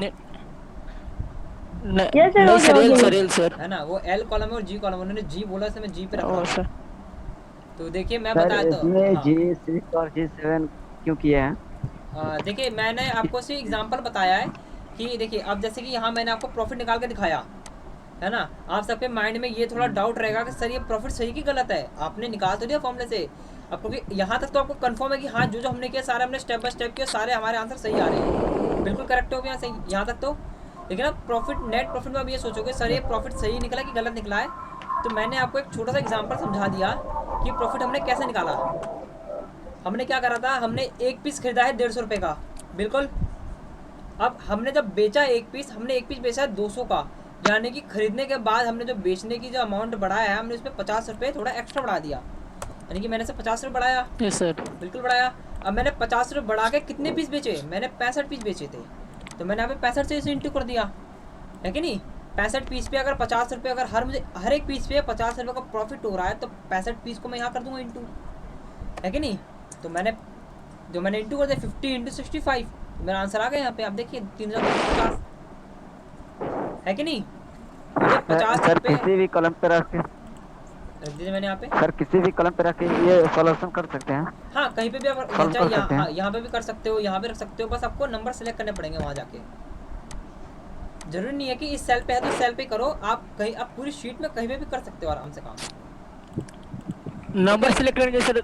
Yes, sir, नहीं okay, sir, L okay. Sir, L sir. है ना। वो एल कॉलम है और जी कॉलम, उन्होंने जी बोला इसलिए मैं जी पे रख रहा ओ हूँ। सर। तो देखिए मैं सर बताया तो इसमें हाँ। G6 और G7 क्यों किए हैं? देखिए मैंने आपको सिर्फ एग्जांपल बताया है कि देखिए अब जैसे कि यहाँ मैंने आपको प्रॉफिट निकाल के दिखाया, है ना। आप सबके माइंड में ये थोड़ा डाउट रहेगा कि सर ये प्रॉफिट सही कि गलत है। आपने निकाल तो दिया फॉर्मूले से, आपको कि यहाँ तक तो आपको कंफर्म है कि हाँ जो हमने किया सारे हमने स्टेप बाय स्टेप किया, सारे हमारे आंसर सही आ रहे हैं, बिल्कुल करेक्ट हो गया सही यहाँ तक तो। लेकिन अब प्रॉफिट, नेट प्रॉफिट में आप ये सोचोगे सर ये प्रॉफिट सही निकला कि गलत निकला है। तो मैंने आपको एक छोटा सा एग्जाम्पल समझा दिया कि प्रॉफिट हमने कैसे निकाला। हमने क्या करा था, हमने एक पीस खरीदा है 150 रुपये का, बिल्कुल। अब हमने जब बेचा एक पीस, हमने एक पीस बेचा है 200 का, यानी कि खरीदने के बाद हमने जो बेचने की जो अमाउंट बढ़ाया है, हमने उसमें 50 रुपये थोड़ा एक्स्ट्रा बढ़ा दिया, यानी कि मैंने से 50 रुपये बढ़ाया। Yes sir. बिल्कुल बढ़ाया। अब मैंने 50 रुपये बढ़ा के कितने पीस बेचे, मैंने 65 पीस बेचे थे, तो मैंने यहाँ पे 65 से इसे इंटू कर दिया, है कि नहीं। 65 पीस पे अगर 50 रुपये, अगर मुझे हर एक पीस पे 50 रुपये का प्रॉफिट हो रहा है, तो 65 पीस को मैं यहाँ कर दूंगा इंटू, है कि नहीं। तो मैंने इंटू कर दिया 50 इंटू 65, मेरा आंसर आ गया यहाँ पे। आप देखिए 3250, है कि नहीं। मुझे 50 सर रुपये किसी भी कलम पे रख के, रख दीजिए मैंने यहाँ पे। सर किसी भी कलम पे रख के ये सॉल्यूशन कर सकते हैं। हाँ, कहीं पे भी आप Solve कर सकते हैं। यहाँ पे भी कर सकते हो, यहाँ पे रख सकते हो, बस आपको नंबर सेलेक्ट करने पड़ेंगे वहाँ जाके। जरूरी नहीं है कि इस सेल पे है तो सेल पे करो, आप कहीं, आप पूरी शीट में कहीं पे भी कर सकते हो आराम से काम। नंबर सिलेक्ट करेंगे सर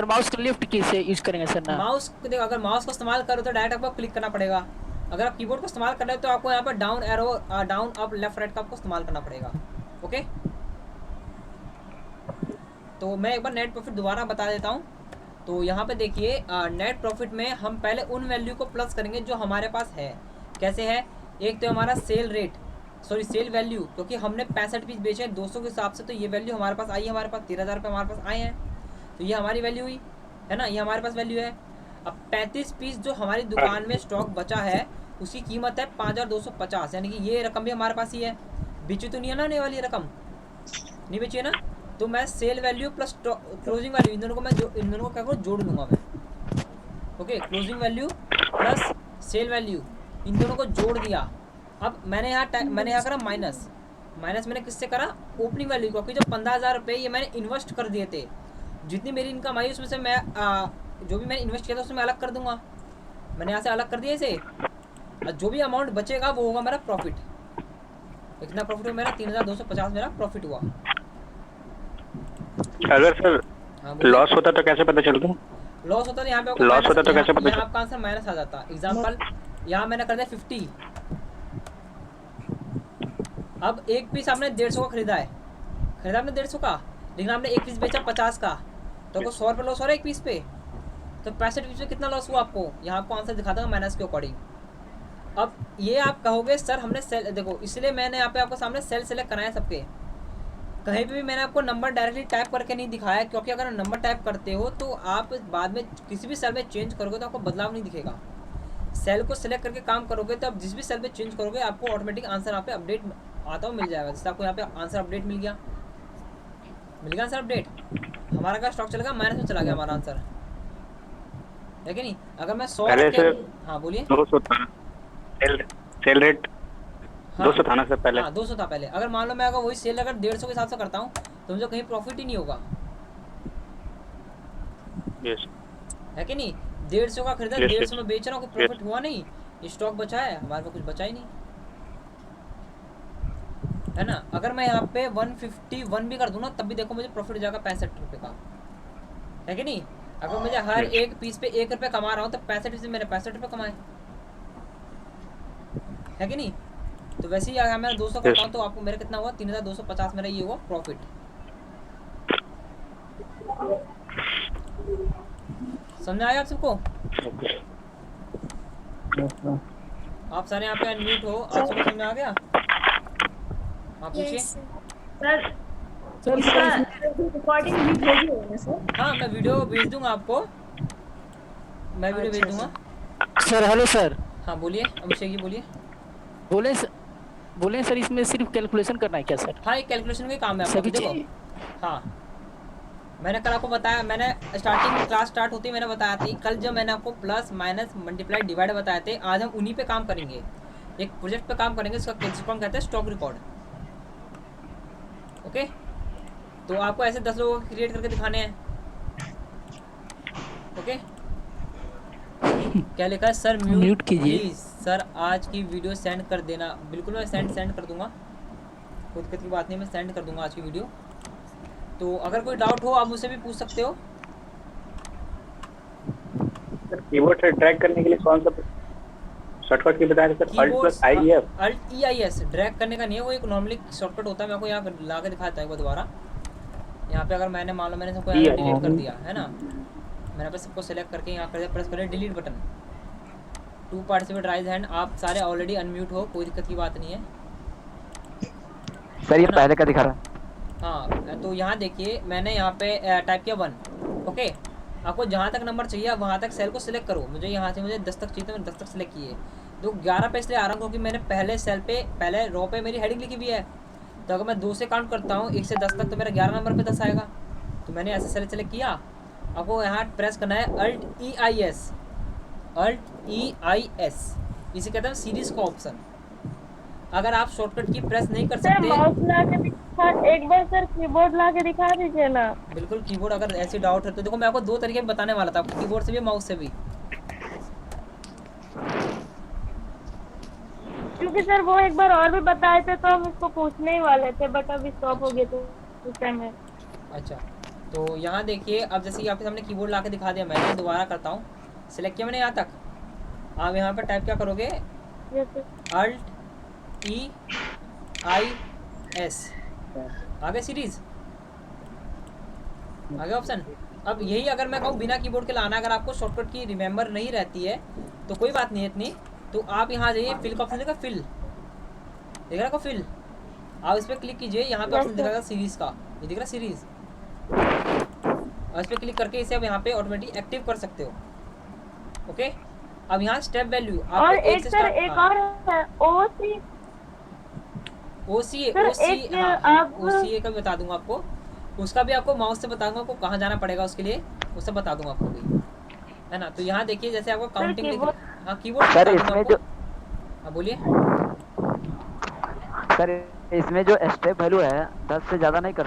माउस का लेफ्ट की से यूज करेंगे सर ना। माउस को देखो, अगर माउस को इस्तेमाल करो तो डायरेक्ट आपको क्लिक करना पड़ेगा। अगर आप कीबोर्ड को इस्तेमाल कर रहे हो तो आपको यहाँ पर down arrow, down up left right का आपको इस्तेमाल करना पड़ेगा। ओके, तो मैं एक बार नेट प्रॉफिट दोबारा बता देता हूँ। तो यहाँ पे देखिए, नेट प्रॉफिट में हम पहले उन वैल्यू को प्लस करेंगे जो हमारे पास है। कैसे है, एक तो हमारा sale rate, sorry sale value, क्योंकि हमने 65 पीस बेचे हैं 200 के हिसाब से, तो ये वैल्यू हमारे पास आई है, हमारे पास 13,000 रुपये हमारे पास आए हैं, तो ये हमारी वैल्यू हुई, है ना, ये हमारे पास वैल्यू है। अब 35 पीस जो हमारी दुकान में स्टॉक बचा है, उसकी कीमत है 5250, यानी कि ये रकम भी हमारे पास ही है। बेची तो नहीं है ना ये वाली रकम, नहीं बेची है ना, तो मैं sale value plus closing value, इन दोनों को मैं इन दोनों को क्या करूँ, जोड़ दूंगा मैं। Okay, closing value plus sale value, इन दोनों को जोड़ दिया। अब मैंने यहाँ करा माइनस मैंने किससे करा, ओपनिंग वैल्यू, क्योंकि जो 15,000 रुपये ये मैंने इन्वेस्ट कर दिए थे, जितनी मेरी इनकम आई उसमें से मैं जो भी मैंने इन्वेस्ट किया था उसमें अलग कर दूंगा। मैंने यहाँ से अलग कर दिया इसे, और जो भी अमाउंट बचेगा वो होगा मेरा प्रॉफिट। इतना प्रॉफिट हुआ मेरा 3250 मेरा प्रॉफिट हुआ। अगर सर हाँ, लॉस होता तो कैसे पता चलता? लॉस होता तो यहाँ पे लॉस होता तो कैसे पता चलता? आपका आंसर माइनस आ जाता। एग्जांपल यहाँ मैंने कर दिया 50। अब एक पीस आपने 150 का खरीदा आपने 150 का, लेकिन आपने एक पीस बेचा 50 का, तो आपको 100 रुपये लॉस हो रहा है एक पीस पे, तो 65 पीस पे कितना लॉस हुआ आपको, यहाँ आपको आंसर दिखा दूंगा माइनस के अकॉर्डिंग। अब ये आप कहोगे सर हमने सेल, देखो इसलिए मैंने यहाँ पे आपको सामने सेल सेलेक्ट कराया सबके, कहीं पे भी मैंने आपको नंबर डायरेक्टली टाइप करके नहीं दिखाया, क्योंकि अगर नंबर टाइप करते हो तो आप बाद में किसी भी सेल में चेंज करोगे तो आपको बदलाव नहीं दिखेगा। सेल को सिलेक्ट करके काम करोगे तो आप जिस भी सेल पे चेंज करोगे आपको ऑटोमेटिक आंसर यहाँ पे अपडेट आता हुआ मिल जाएगा। जैसे आपको यहाँ पे आंसर अपडेट मिल गया आंसर अपडेट, हमारा का स्टॉक चलेगा माइनस में चला गया हमारा आंसर, है कि नहीं। अगर मैं 100 हाँ बोलिए, 200 था सेल रेट, 200 था ना सर पहले। हाँ 200 था पहले। अगर मान लो मैं अगर वही सेल अगर 150 के हिसाब से करता हूँ तो मुझे कहीं प्रॉफिट ही नहीं होगा, यस है कि नहीं। 150 का खरीदा, 150 में बेच रहा हूँ, कोई प्रॉफिट हुआ नहीं, स्टॉक बचा है, हमारे पास कुछ बचा ही नहीं, है ना। अगर मैं यहाँ पे 151 भी कर दूँ ना तब भी देखो मुझे प्रॉफिट हो जाएगा 65 रुपये का, है कि नहीं। अगर मुझे हर एक पीस पे 1 रुपये कमा रहा हूँ तो 65 पीस में मैंने 65 रुपये कमाए, है कि नहीं। तो वैसे ही अगर मैं 200 करता हूँ तो आपको मेरा कितना हुआ, 3250 मेरा ये हुआ प्रॉफिट। समझ आया आप सबको? आप सारे यहाँ पे अनम्यूट हो, आप सबको समझ आ गया? आप पूछिए। सर इसका रिकॉर्डिंग भी भेजी है ना सर? हाँ मैं वीडियो भेज दूंगा आपको, मैं वीडियो भेज दूंगा। Sir hello sir. हाँ बोलिए अभिषेक जी, बोलिए। बोले सर इसमें सिर्फ कैलकुलेशन करना है क्या सर? हाँ ये कैलकुलेशन का काम है आपका, सभी देखो। हाँ मैंने कल आपको बताया, मैंने स्टार्टिंग में क्लास स्टार्ट होती मैंने बताया थी कल, जब मैंने आपको प्लस माइनस मल्टीप्लाई डिवाइड बताए थे, आज हम उन्हीं पे काम करेंगे, एक प्रोजेक्ट पे काम करेंगे, इसका हम कहते हैं स्टॉक रिकॉर्ड। ओके, तो आपको ऐसे 10 लोगों को क्रिएट करके दिखाने हैं। ओके, क्या लिखा है सर, म्यूट कीजिए प्लीज। सर आज की वीडियो सेंड कर देना। बिल्कुल मैं सेंड कर दूंगा, कोई दिक्कत की बात नहीं, मैं सेंड कर दूंगा आज की वीडियो। तो अगर कोई डाउट हो आप मुझसे भी पूछ सकते हो। सर कीबोर्ड से ड्रैग करने के लिए कौन सा शॉर्टकट की बताया सर? अल्ट EIS ड्रैग करने का नहीं है, वो एक नॉर्मली शॉर्टकट होता है। मैं आपको यहाँ ला के दिखाता हूँ दोबारा। यहाँ पे अगर मैंने मान लो मैंने सबको डिलीट कर दिया है ना, मैंने पे सबको सेलेक्ट करके यहाँ कर दिया, प्रेस करें delete button, to participate raise hand, आप सारे ऑलरेडी अनम्यूट हो, कोई दिक्कत की बात नहीं है। सर ये है ना? पहले का दिखा रहा है। हाँ, तो यहाँ देखिए मैंने यहाँ पे टाइप किया 1। ओके, आपको जहाँ तक नंबर चाहिए आप वहाँ तक सेल को सिलेक्ट करो। मुझे यहाँ से मुझे 10 तक चाहिए तो मैंने 10 तक सिलेक्ट किए। तो 11 पे इसलिए आ रहा हूँ क्योंकि मैंने पहले सेल पे, पहले रो पे मेरी हेडिंग लिखी हुई है। तो अगर मैं 2 से काउंट करता हूँ 1 से 10 तक, तो मेरा 11 नंबर पे 10 आएगा। तो मैंने ऐसे सेल सेलेक्ट किया। आपको यहाँ प्रेस करना है Alt-E-I-S, Alt-E-I-S, इसे कहते हैं सीरीज का ऑप्शन। अगर आप शॉर्टकट की प्रेस नहीं कर सर सकते, माउस ला के दिखा, एक बार सर कीबोर्ड ला के दिखा दीजिए ना। बिल्कुल कीबोर्ड अगर ऐसी डाउट है तो देखो मैं आपको 2 तरीके बताने वाला था, कीबोर्ड से भी माउस से भी। क्योंकि सर वो एक बार और भी बताए थे तो हम इसको पूछने ही वाले थे, बट अभी स्टॉप हो गए तो उस टाइम में। अच्छा, तो यहाँ देखिए अब जैसे कि आपके सामने कीबोर्ड ला के दिखा दिया, मैं दोबारा करता हूँ। सिलेक्ट किया मैंने यहाँ तक। आप यहाँ पर टाइप क्या करोगे, Alt-E-I-S, आगे सीरीज, आगे ऑप्शन। अब यही अगर मैं कहूँ बिना कीबोर्ड के लाना, अगर आपको शॉर्टकट की रिमेंबर नहीं रहती है तो कोई बात नहीं है इतनी, तो आप यहाँ जाइए, फिल का ऑप्शन देखा, फिल देख रहा को फिल, आप इस पर क्लिक कीजिए। यहाँ पे ऑप्शन दिखाएगा सीरीज का, ये दिख रहा सीरीज, और इस पर क्लिक करके इसे आप यहाँ पे ऑटोमेटिक एक्टिव कर सकते हो। ओके, अब यहाँ स्टेप वैल्यू और एक सर एक और है OCA का भी बता दूंगा आपको, उसका भी आपको माउस से बताऊंगा आपको कहाँ जाना पड़ेगा, उसके लिए उससे बता दूंगा आपको भी, है ना। तो यहाँ देखिए जैसे आपको काउंटिंग, हाँ कीबोर्ड सर इसमें जो, हाँ बोलिए सर इसमें जो स्टेप वैल्यू है 10 से ज्यादा नहीं कर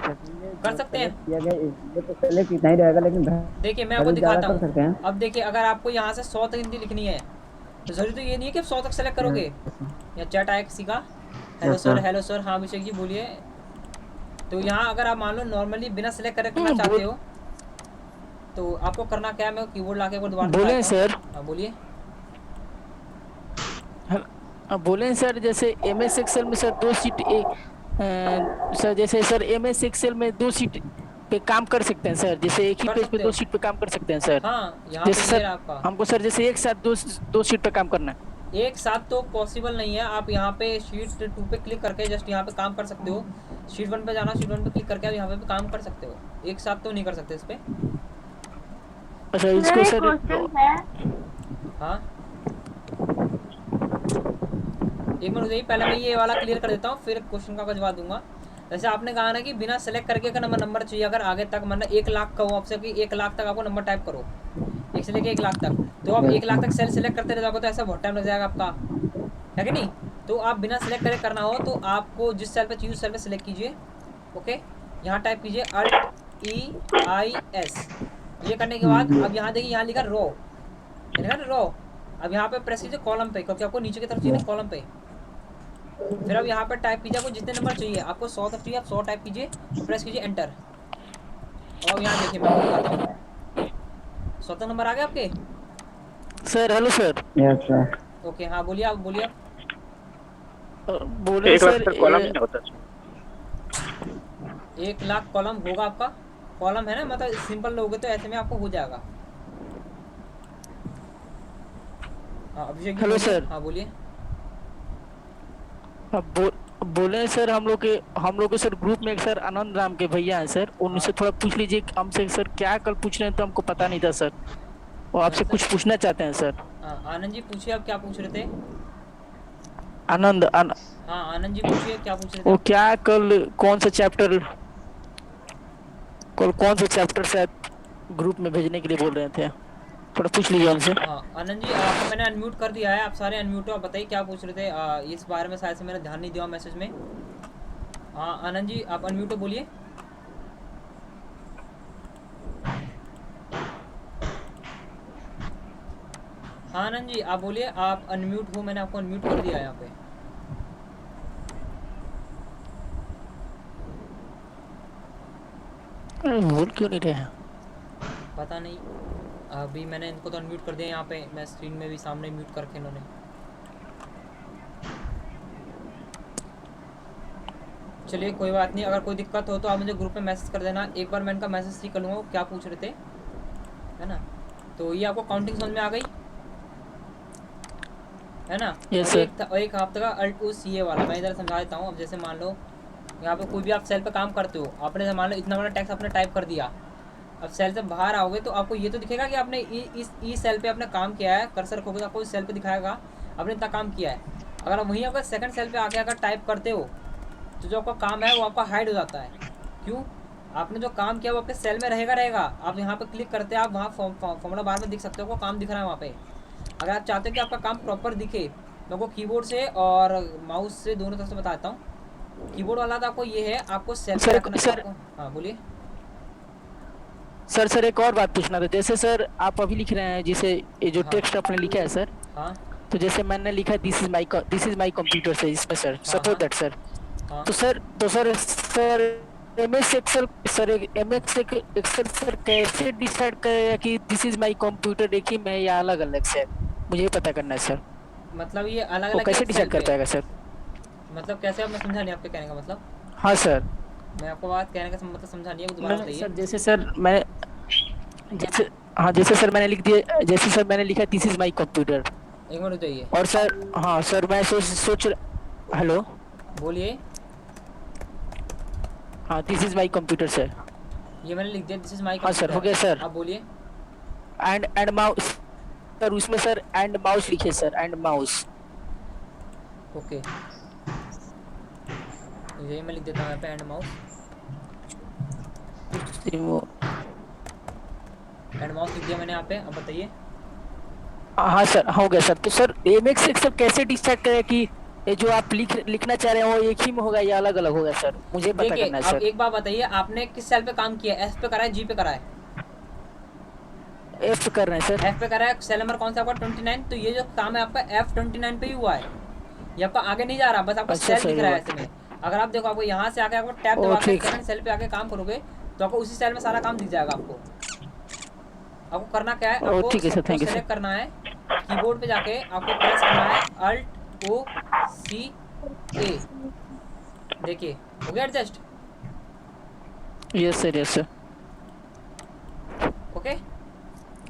सकते हैं। किया गया ये तो सेलेक्ट इतना ही रहेगा, लेकिन देखिए मैं आपको दिखाता कर सकते हूँ। हैं। अब देखिए अगर आपको यहाँ से 100 तक हिंदी लिखनी है तो जरूरी तो ये नहीं है कि आप 100 तक सेलेक्ट करोगे। या चैट आया किसी का, हेलो सर, हाँ अभिषेक जी बोलिए। तो यहाँ अगर आप मान लो नॉर्मली बिना सेलेक्ट करना चाहते हो तो आपको करना क्या है, मैं कीबोर्ड लाके एक बार दोबारा बोले सर, हाँ बोलिए। बोले सर जैसे MS एक्सेल में सर 2 सीट सर, जैसे सर MS एक्सेल में 2 सीट पे काम कर सकते हैं सर, जैसे एक ही पेज पे 2 सीट पे काम कर सकते हैं सर। हाँ, यहाँ जैसे पे सर आपका हमको सर जैसे एक साथ 2 सीट पे काम करना है। एक साथ तो पॉसिबल नहीं है। आप यहाँ पे शीट 2 पे क्लिक करके जस्ट यहाँ पे काम कर सकते हो। शीट 1 पे जाना, शीट 1 पे क्लिक करके आप यहाँ पे काम कर सकते हो। एक साथ तो नहीं कर सकते इस पे। अच्छा इसको सर, हाँ एक मिनट यही, पहले मैं ये वाला क्लियर कर देता हूँ फिर क्वेश्चन का जवाब दूंगा। जैसे आपने कहा ना कि बिना सेलेक्ट करके अगर नंबर चाहिए, अगर आगे तक मतलब 1 लाख का हो आपसे कि 1 लाख तक आपको नंबर टाइप करो, 1 से लेके 1 लाख तक, तो आप 1 लाख तक सेल सेलेक्ट करते रह जाओगे तो ऐसा बहुत टाइम लग जाएगा आपका, है कि नहीं। तो आप बिना सेलेक्ट करे करना हो तो आपको जिस सेल पे चाहिए उस सेल पे सेलेक्ट कीजिए। ओके, यहाँ टाइप कीजिए Alt-E-I-S। ये करने के बाद अब यहाँ देखिए यहाँ लिखा रो, लिखा ना रो। अब यहाँ पे प्रेस कीजिए कॉलम पे, क्योंकि आपको नीचे की तरफ चाहिए कॉलम पे। फिर अब यहाँ पर टाइप कीजिए आपको जितने नंबर चाहिए, आपको 100 तक चाहिए आप 100 टाइप कीजिए, प्रेस कीजिए एंटर। और यहाँ देखिए मैं आपको बताता हूँ 100 तक नंबर आ गए आपके sir. Hello sir. Yes sir. Okay, हाँ बोलिए, आप बोलिए। बोले सर 1 लाख कॉलम होगा आपका, कॉलम है ना, मतलब सिंपल लोगे तो ऐसे में आपको हो जाएगा। हाँ अभिषेक जी हेलो बोलिए। सर। हाँ बोलिए। बोले सर हम लोग के सर ग्रुप में एक सर आनंद राम के भैया हैं सर, उनसे थोड़ा पूछ लीजिए हमसे सर क्या कल पूछ रहे हैं तो हमको पता नहीं था सर, और आपसे कुछ पूछना चाहते हैं सर। आनंद जी पूछिए, आप क्या पूछ रहे थे। आनंद हाँ आनंद जी पूछिए क्या पूछ रहे थे। वो क्या कल कौन सा चैप्टर शायद ग्रुप में भेजने के लिए बोल रहे थे, थोड़ा पूछ लीजिए हमसे। हाँ आनंद जी आपको मैंने अनम्यूट कर दिया है, आप सारे अनम्यूट हो। आप बताइए क्या पूछ रहे थे। इस बारे में शायद से मैंने ध्यान नहीं दिया मैसेज में। हाँ आनंद जी आप अनम्यूट हो, बोलिए। हाँ आनंद जी आप बोलिए, आप अनम्यूट हो, मैंने आपको अनम्यूट कर दिया है यहाँ पे। बोल क्यों नहीं रहे हैं, पता नहीं, अभी मैंने इनको तो अनम्यूट कर दिया यहाँ पे, मैं स्क्रीन में भी सामने म्यूट करके इन्होंने। चलिए कोई बात नहीं, अगर कोई दिक्कत हो तो आप मुझे ग्रुप में मैसेज कर देना। एक बार मैं इनका मैसेज चेक कर लूँगा क्या पूछ रहे थे, है ना। तो ये आपको काउंटिंग समझ में आ गई। है ना। Yes, और sir. एक हफ्ते का अल्ट ओ सी ए वाला मैं इधर समझा देता हूँ। अब जैसे मान लो यहाँ पे कोई भी आप सेल पे काम करते हो, आपने मान लो इतना बड़ा टेक्स्ट आपने टाइप कर दिया, अब सेल से बाहर आओगे तो आपको ये तो दिखेगा कि आपने इस सेल पे आपने काम किया है, कर्सर रखोगे तो आपको इस सेल पे दिखाएगा आपने इतना काम किया है। अगर आप वहीं अगर सेकंड सेल पे आके अगर टाइप करते हो तो जो आपका काम है वो आपका हाइड हो जाता है। क्यों? आपने जो काम किया वो आपके सेल में रहेगा। आप यहाँ पे क्लिक करते हैं, आप वहाँ फॉर्मूला बार में दिख सकते हो, आपको काम दिख रहा है वहाँ पे। अगर आप चाहते हो कि आपका काम प्रॉपर दिखे तो आपको कीबोर्ड से और माउस से दोनों तरफ से बताता हूँ। कीबोर्ड वाला तो आपको ये है, आपको सेल पे रखना। हाँ बोलिए सर एक और बात पूछना था। जैसे सर आप अभी लिख रहे हैं, जैसे ये जो टेक्स्ट आपने लिखा है सर, हाँ तो जैसे मैंने लिखा दिस इज माय कंप्यूटर से इसमें सर, सपोज दैट सर, हाँ तो सर एमएस एक्सेल सर कैसे डिसाइड करेगा कि दिस इज माय कंप्यूटर एक ही में या अलग अलग से? मुझे पता करना है सर, मतलब ये अलग वो अलग कैसे डिसाइड कर पाएगा सर? मतलब कैसे? अब मैं समझा नहीं आपके कहने का मतलब। हाँ सर, मैं आपको बात कहने का मतलब समझा नहीं है, दोबारा बताइए। सर जैसे सर मैं जैसे सर मैंने लिख दिया, जैसे सर मैंने लिखा दिस इज माय कंप्यूटर, एक मिनट रुकिए। और सर हाँ सर मैं सोच हेलो बोलिए। हाँ this is my computer sir, ये मैंने लिख दिया दिस इज माय हाँ सर, हो गया सर। आप बोलिए। एंड माउस सर, उसमें सर एंड माउस लिखिए सर, एंड माउस। ओके ये मैं लिख देता हूँ यहाँ पे एंड माउस। एंड माउस लिख दिया मैंने यहाँ पे। अब बताइए। हाँ सर, हो गया सर। तो सर एमएक्स एक्सेल कैसे डिसाइड करे कि ये जो आप लिखना चाह रहे हैं वो एक ही में होगा या अलग अलग होगा सर? मुझे पता करना है अब सर। एक बात बताइए, आपने किस सेल पे काम किया है? एफ पे करा है, जी पे करा है? एफ कर रहे हैं सर। एफ पे करा है। सेल नंबर कौन सा आपका? 29। तो ये जो काम है आपका F29 पे ही हुआ है, ये आपका आगे नहीं जा रहा, बस आपको अच्छा, सेल दिख रहा है सही ऐसे में। अगर आप देखो, आपको यहाँ से आके आपको टैब दबा के सेकंड सेल पे आके काम करोगे तो आपको उसी सेल में सारा काम दिख जाएगा। आपको करना क्या है? आपको ठीक है सर, थैंक यू सेलेक्ट करना है, कीबोर्ड पे जाके आपको प्रेस करना है अल्ट ओ सी ए। देखिए हो गया adjust. Yes sir, yes sir, okay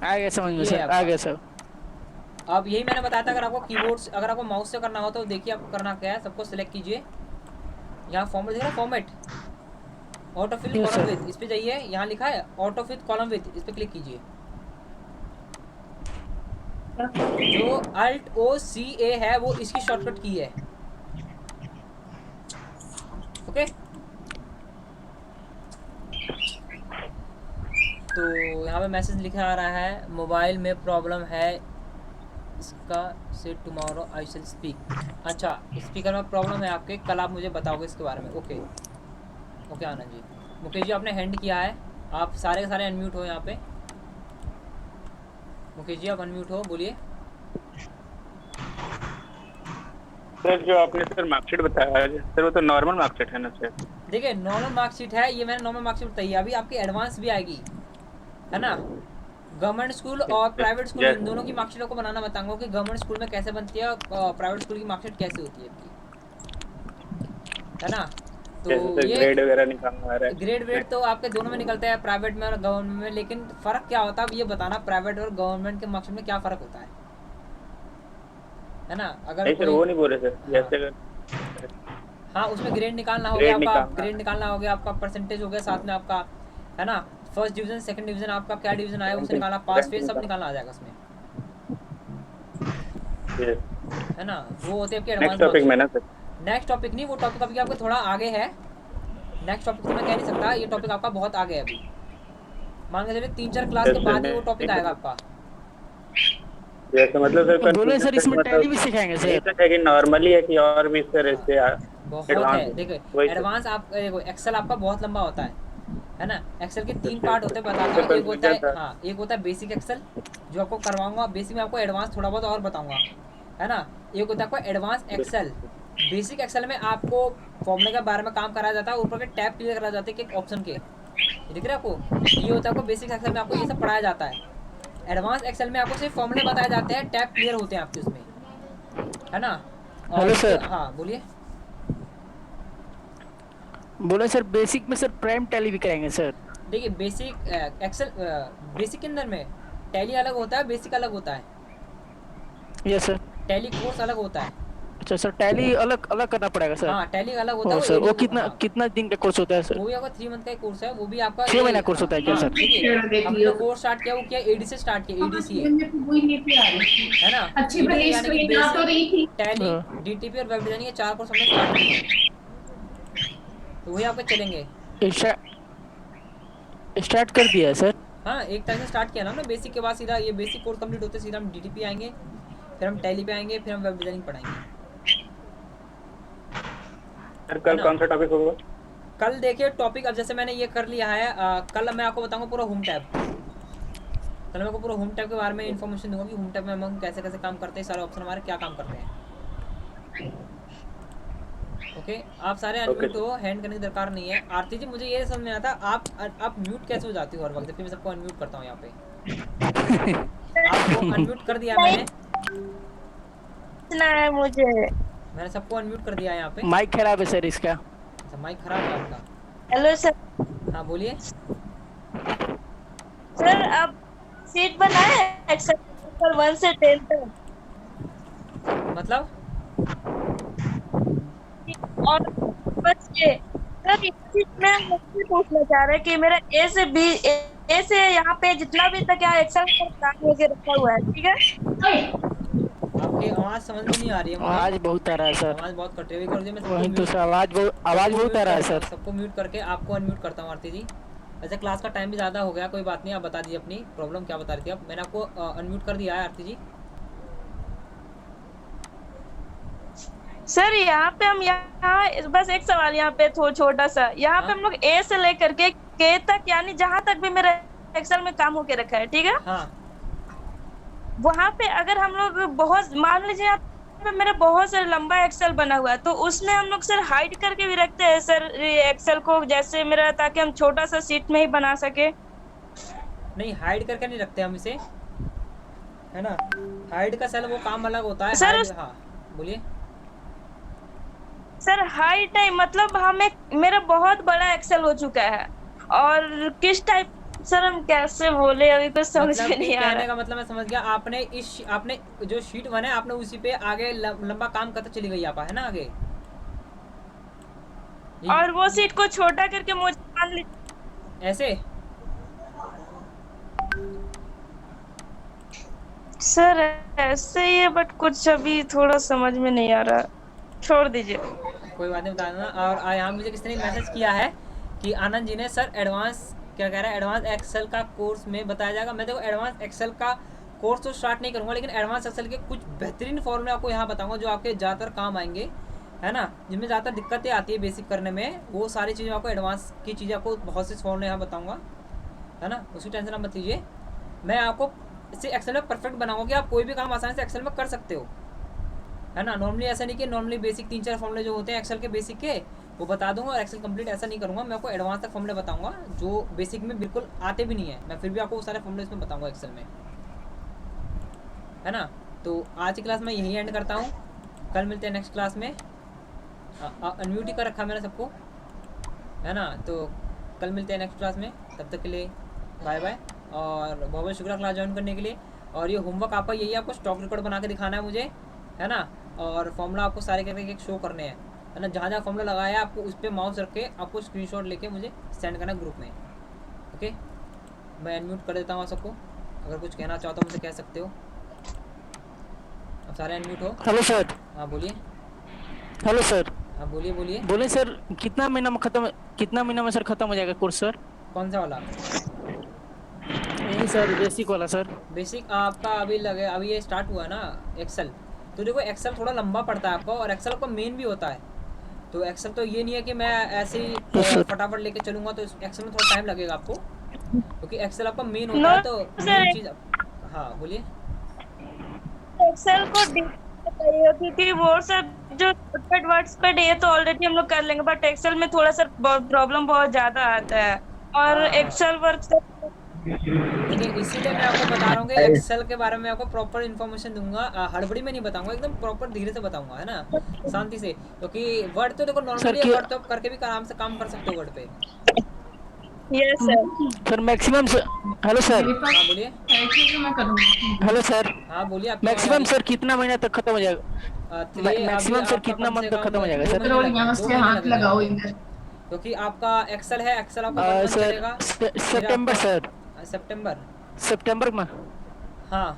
आ गया समझ में सर, आ गया सर। अब यही मैंने बताया था, अगर आपको कीबोर्ड से, अगर आपको माउस से करना हो तो देखिए आपको करना क्या है। सबको सिलेक्ट कीजिए, यहाँ फॉर्मेट दिख रहा है, format auto fill Yes, column sir. With, इस पे जाइए, यहाँ लिखा है ऑटो फिल कॉलम विथ, इस पे क्लिक कीजिए। जो अल्ट ओ सी ए है वो इसकी शॉर्टकट की है। ओके तो यहाँ पे मैसेज लिखा आ रहा है, मोबाइल में प्रॉब्लम है इसका से टुमारो आई विल स्पीक। अच्छा स्पीकर में प्रॉब्लम है आपके, कल आप मुझे बताओगे इसके बारे में। Okay okay Anand ji. मुकेश जी आपने हैंड किया है, आप सारे के सारे अनम्यूट हो यहाँ पे। मुकेश जी आप अनम्यूट हो, बोलिए। सर जो आपने सर मार्कशीट बताया सर, वो तो नॉर्मल मार्कशीट है ना सर? देखिए नॉर्मल मार्कशीट है ये, मैंने नॉर्मल मार्कशीट बताई है। अभी आपकी एडवांस भी आएगी, है ना। गवर्नमेंट स्कूल और प्राइवेट स्कूल इन दोनों की मार्कशीटों को बनाना बताऊंगा कि गवर्नमेंट स्कूल में कैसे बनती है और प्राइवेट स्कूल की मार्कशीट कैसे होती है आपकी, है ना। तो ये ग्रेड वगैरह निकालना है, ग्रेड वेड तो आपके दोनों में निकलता है, प्राइवेट में और गवर्नमेंट में। लेकिन फर्क क्या होता है अब ये बताना, प्राइवेट और गवर्नमेंट के मार्कशीट में क्या फर्क होता है ना। अगर नहीं सर वो नहीं बोल रहे सर, जैसे अगर हाँ उसमें ग्रेड निकालना हो गया आपका, ग्रेड निकालना हो गया आपका, परसेंटेज हो गया साथ में आपका, है ना। फर्स्ट डिवीजन, सेकंड डिवीजन, आपका क्या डिवीजन आया उसे निकालना, पास फेल सब निकालना आ जाएगा उसमें, है ना। वो होते हैं आपके एडवांस। नेक्स्ट टॉपिक में ना सर? नेक्स्ट टॉपिक नहीं, वो टॉपिक अभी आपको थोड़ा आगे है। नेक्स्ट टॉपिक तो मैं कह नहीं सकता, ये टॉपिक आपका बहुत आगे है अभी। मान के चलिए 3-4 क्लास के बाद ही वो टॉपिक आएगा आपका। जैसे मतलब सर बोले सर इसमें टैली भी सिखाएंगे सर? है कि नॉर्मली है कि और भी सर ऐसे बहुत है। देखो एडवांस आप देखो, एक्सेल आपका बहुत लंबा होता है ना। एक्सेल के 3 पार्ट होते हैं, बताता हूँ। एक होता है हाँ, एक होता है बेसिक एक्सेल जो आपको करवाऊंगा, बेसिक में आपको एडवांस थोड़ा बहुत और बताऊंगा, है ना। एक होता है आपको एडवांस एक्सेल। बेसिक एक्सेल में आपको फॉर्मूले के बारे में काम कराया जाता है, ऊपर के टैब क्लियर कराया जाते हैं कि ऑप्शन के, दिख रहा है आपको। ये होता है आपको बेसिक एक्सेल में, आपको ये सब पढ़ाया जाता है। एडवांस एक्सेल में आपको सिर्फ फॉर्मूले बताए जाते हैं, टैब क्लियर होते हैं आपके उसमें, है ना। Hello sir. हाँ बोलिए। बोले सर बेसिक में सर प्राइम टैली भी कराएंगे सर? देखिए बेसिक एक्सेल, बेसिक के अंदर में टैली अलग होता है, बेसिक अलग होता है। Yes sir. टैली कोर्स अलग होता है। अच्छा सर, टैली अलग अलग करना पड़ेगा सर? हाँ टैली अलग होता है। ओ सर, वो AD कितना कितना दिन का कोर्स होता है सर? वो भी आपका 3 मंथ का एक कोर्स है, वो भी आपका 6 महीना कोर्स होता है क्या हाँ, सर? देखिए हमने जो कोर्स स्टार्ट किया वो क्या एडी से स्टार्ट किया, ADCA है ना। अच्छी भली यानी कि स्क्रीन आ तो रही थी। टैली, हाँ। DTP और वेब डिजाइनिंग, ये 4 कोर्स हमने स्टार्ट किए हैं, तो वही आपके चलेंगे। स्टार्ट कर दिया है सर? हाँ एक तरह से स्टार्ट किया ना हमने, बेसिक के बाद सीधा ये बेसिक कोर्स कंप्लीट होते सीधा हम DTP आएंगे, फिर हम टैली पे आएंगे, फिर हम वेब डिजाइनिंग पढ़ाएंगे। सर कल कौन सा टॉपिक होगा? कल देखिए टॉपिक, अब जैसे मैंने ये कर लिया है, कल मैं आपको बताऊंगा पूरा होम टैब। कल मैं आपको पूरा होम टैब के बारे में इन्फॉर्मेशन दूंगा कि होम टैब में हम कैसे कैसे काम करते हैं, सारे ऑप्शन हमारे क्या काम करते हैं। ओके आप सारे अनम्यूट हो, हैंड करने की दरकार नहीं है। आरती जी मुझे ये समझ में आता, आप म्यूट कैसे हो जाती हो हर वक्त, जबकि मैं सबको अनम्यूट करता हूँ यहाँ पे। आपको अनम्यूट कर दिया मैंने, है मुझे। मैंने सबको अनम्यूट कर दिया है यहाँ पे। माइक खराब है सर इसका। अच्छा माइक खराब है आपका? Hello sir. हाँ बोलिए। सर आप सीट बनाए एक्सेल 1 से 10 तक, मतलब और बस ये सर एक चीज मैं मुझसे पूछना चाह रहा है कि मेरा ए से यहाँ पे जितना भी तक यहाँ एक्सेल का काम लेके रखा हुआ है, ठीक है? आपकी आवाज समझ में नहीं आ रही है मुझे। आवाज बहुत आ रहा है सर। आवाज बहुत कट रही है। कर दिया मैं सबको वही तो म्यूट, सर, आवाज बहुत आ रहा है सर। सबको म्यूट करके आपको अनम्यूट करता हूँ आरती जी। वैसे क्लास का टाइम भी ज़्यादा हो गया, कोई बात नहीं, आप बता दीजिए अपनी प्रॉब्लम क्या बता रही थी आप। मैंने आपको अनम्यूट कर दिया है आरती जी। सर यहाँ पे हम यहाँ बस एक सवाल यहाँ पे छोटा सा, यहाँ पे हम लोग ए से लेकर के के तक, यानी जहाँ तक भी मेरा एक्सेल में काम होके रखा है, ठीक है? हाँ वहाँ पे अगर हम लोग बहुत, मान लीजिए यहाँ पे मेरा बहुत सारा लंबा एक्सेल बना हुआ है, तो उसमें हम लोग सर हाइड करके भी रखते हैं सर एक्सेल को, जैसे मेरा, ताकि हम छोटा सा शीट में ही बना सके। नहीं हाइड करके नहीं रखते हम इसे, है ना। हाइड का सेल वो काम अलग होता है सर। हाँ बोलिए सर हाइड नहीं, मतलब हमें, मेरा बहुत बड़ा एक्सेल हो चुका है, और किस टाइप, सर हम कैसे बोले अभी कुछ समझ में नहीं आ कहने रहा। का मतलब मैं समझ गया। आपने जो शीट बना है आपने उसी पे आगे लंबा काम करते चली गई आप, है ना आगे। और वो सीट को छोटा करके मुझे मान लीजिए ऐसे सर, ऐसे ही है, बट कुछ अभी थोड़ा समझ में नहीं आ रहा, छोड़ दीजिए। कोई बात नहीं, बता देना। और यहाँ मुझे किसी ने मैसेज किया है कि आनंद जी ने, सर एडवांस, क्या कह रहा है, एडवांस एक्सेल का कोर्स में बताया जाएगा। मैं देखो एडवांस एक्सेल का कोर्स तो स्टार्ट नहीं करूँगा, लेकिन एडवांस एक्सेल के कुछ बेहतरीन फॉर्मूले आपको यहाँ बताऊँगा जो आपके ज़्यादातर काम आएंगे, है ना, जिनमें ज़्यादातर दिक्कतें आती है बेसिक करने में, वो सारी चीज़ें आपको, एडवांस की चीज़ें आपको बहुत से फॉर्मूले यहाँ बताऊँगा, है ना, उसकी टेंशन आप मत लीजिए। मैं आपको इसे एक्सेल में परफेक्ट बनाऊँगा कि आप कोई भी काम आसानी से एक्सेल में कर सकते हो, है ना। नॉर्मली ऐसा नहीं कि नॉर्मली बेसिक 3-4 फॉर्मूले जो होते हैं एक्सेल के बेसिक के वो बता दूंगा और एक्सेल कंप्लीट ऐसा नहीं करूँगा। मैं आपको एडवांस तक फॉर्मूले बताऊंगा जो बेसिक में बिल्कुल आते भी नहीं है, मैं फिर भी आपको वो सारे फॉर्मूले इसमें बताऊंगा एक्सेल में, है ना। तो आज की क्लास में यही एंड करता हूँ, कल मिलते हैं नेक्स्ट क्लास में। अनम्यूट ही कर रखा मैंने सबको, है ना। तो कल मिलते हैं नेक्स्ट क्लास में, तब तक के लिए बाय बाय, और बहुत बहुत शुक्रिया क्लास ज्वाइन करने के लिए। और ये होमवर्क आपका यही है, आपको स्टॉक रिकॉर्ड बना के दिखाना है मुझे, है ना, और फॉर्मूला आपको सारे करके एक शो करने हैं, है ना। जहाँ जहाँ फॉर्मूला लगाया है आपको उस पर माउस रख के आपको स्क्रीनशॉट लेके मुझे सेंड करना ग्रुप में, ओके। मैं अनम्यूट कर देता हूँ आप सबको, अगर कुछ कहना चाहो तो मुझे कह सकते हो। अब सारे अनम्यूट हो। Hello sir. हाँ बोलिए। Hello sir. हाँ बोलिए बोलिए। बोले सर, कितना महीना में सर खत्म हो जाएगा कोर्स सर? कौन सा वाला? नहीं सर, बेसिक वाला सर। बेसिक आपका अभी ये स्टार्ट हुआ ना एक्सेल, तो देखो एक्सेल थोड़ा लंबा पड़ता है आपको, और एक्सेल आपका मेन भी होता है। तो एक्सेल तो ये नहीं है कि मैं ऐसे ही फटाफट लेके चलूँगा, तो एक्सेल में थोड़ा टाइम लगेगा आपको, क्योंकि एक्सेल आपका मेन होता है। तो मेन चीज़, हाँ बोलिए। एक्सेल को चाहिए, क्योंकि वो सब जो शॉर्टकट वर्ड्स पे ये तो ऑलरेडी हम लोग कर लेंगे, बट एक्सेल में थोड़ा सा प्रॉब्लम बहुत ज़्यादा आता है, और एक्सेल वर्क से देखिए इसीलिए मैं आपको बता रहा हूँ कि एक्सेल के बारे में आपको प्रॉपर इन्फॉर्मेशन दूंगा, हड़बड़ी में नहीं बताऊंगा, एकदम प्रॉपर धीरे से बताऊंगा, है ना, शांति से। क्योंकि वर्ड तो देखो नॉर्मली वर्ड तो करके भी आराम से काम कर सकते हो वर्ड पे। Yes sir. Sir maximum sir, hello sir, हाँ बोलिए। हेलो सर, हाँ बोलिए। आपकी मैक्सिमम सर कितना महीना तक खत्म हो जाएगा? मैक्सिमम मैक्सिमम सर कितना मंथ तक खत्म हो जाएगा सर? हाथ लगाओ इधर, क्योंकि आपका एक्सेल है, एक्सेल आपका 1 मंथ सर चलेगा। सितंबर सर, सितंबर, सितंबर में। हाँ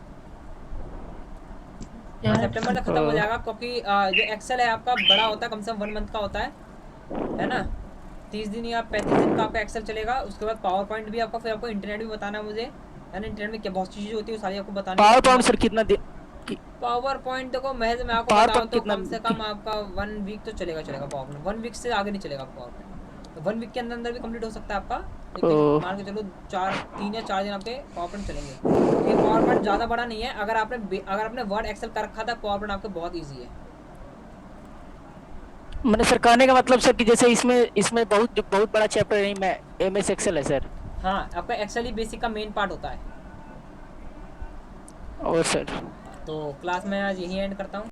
सितंबर तक खत्म हो जाएगा, क्योंकि जो एक्सेल है आपका बड़ा होता है, कम से कम 1 मंथ का होता है ना। 30 दिन या 35 दिन का आपका एक्सेल चलेगा। उसके बाद पावर पॉइंट भी आपका, फिर आपको इंटरनेट भी बताना है मुझे, है ना। इंटरनेट में क्या बहुत चीज़ें होती है वो सारी आपको बतानी है। पावर पॉइंट सर कितना दिन? पावर पॉइंट देखो महज मैं आपको पावर बताऊँ पॉइंट तो कितना? कम से कम आपका 1 वीक तो चलेगा पावर पॉइंट। 1 वीक से आगे नहीं चलेगा पावर पॉइंट। 1 वीक के अंदर भी कंप्लीट हो सकता है आपका, लेकिन मान के चलो 3 या 4 दिन आपके पावर पॉइंट चलेंगे। ये पावर पॉइंट ज़्यादा बड़ा नहीं है। अगर आपने वर्ड एक्सेल कर रखा था, पावर पॉइंट आपके बहुत ईजी है। मैंने सर कहने का मतलब सर कि जैसे इसमें बहुत बड़ा चैप्टर नहीं, मैं एमएस एक्सेल है सर। हाँ आपका एक्सेल ही बेसिक का मेन पार्ट होता है। और सर तो क्लास में आज यही एंड करता हूँ।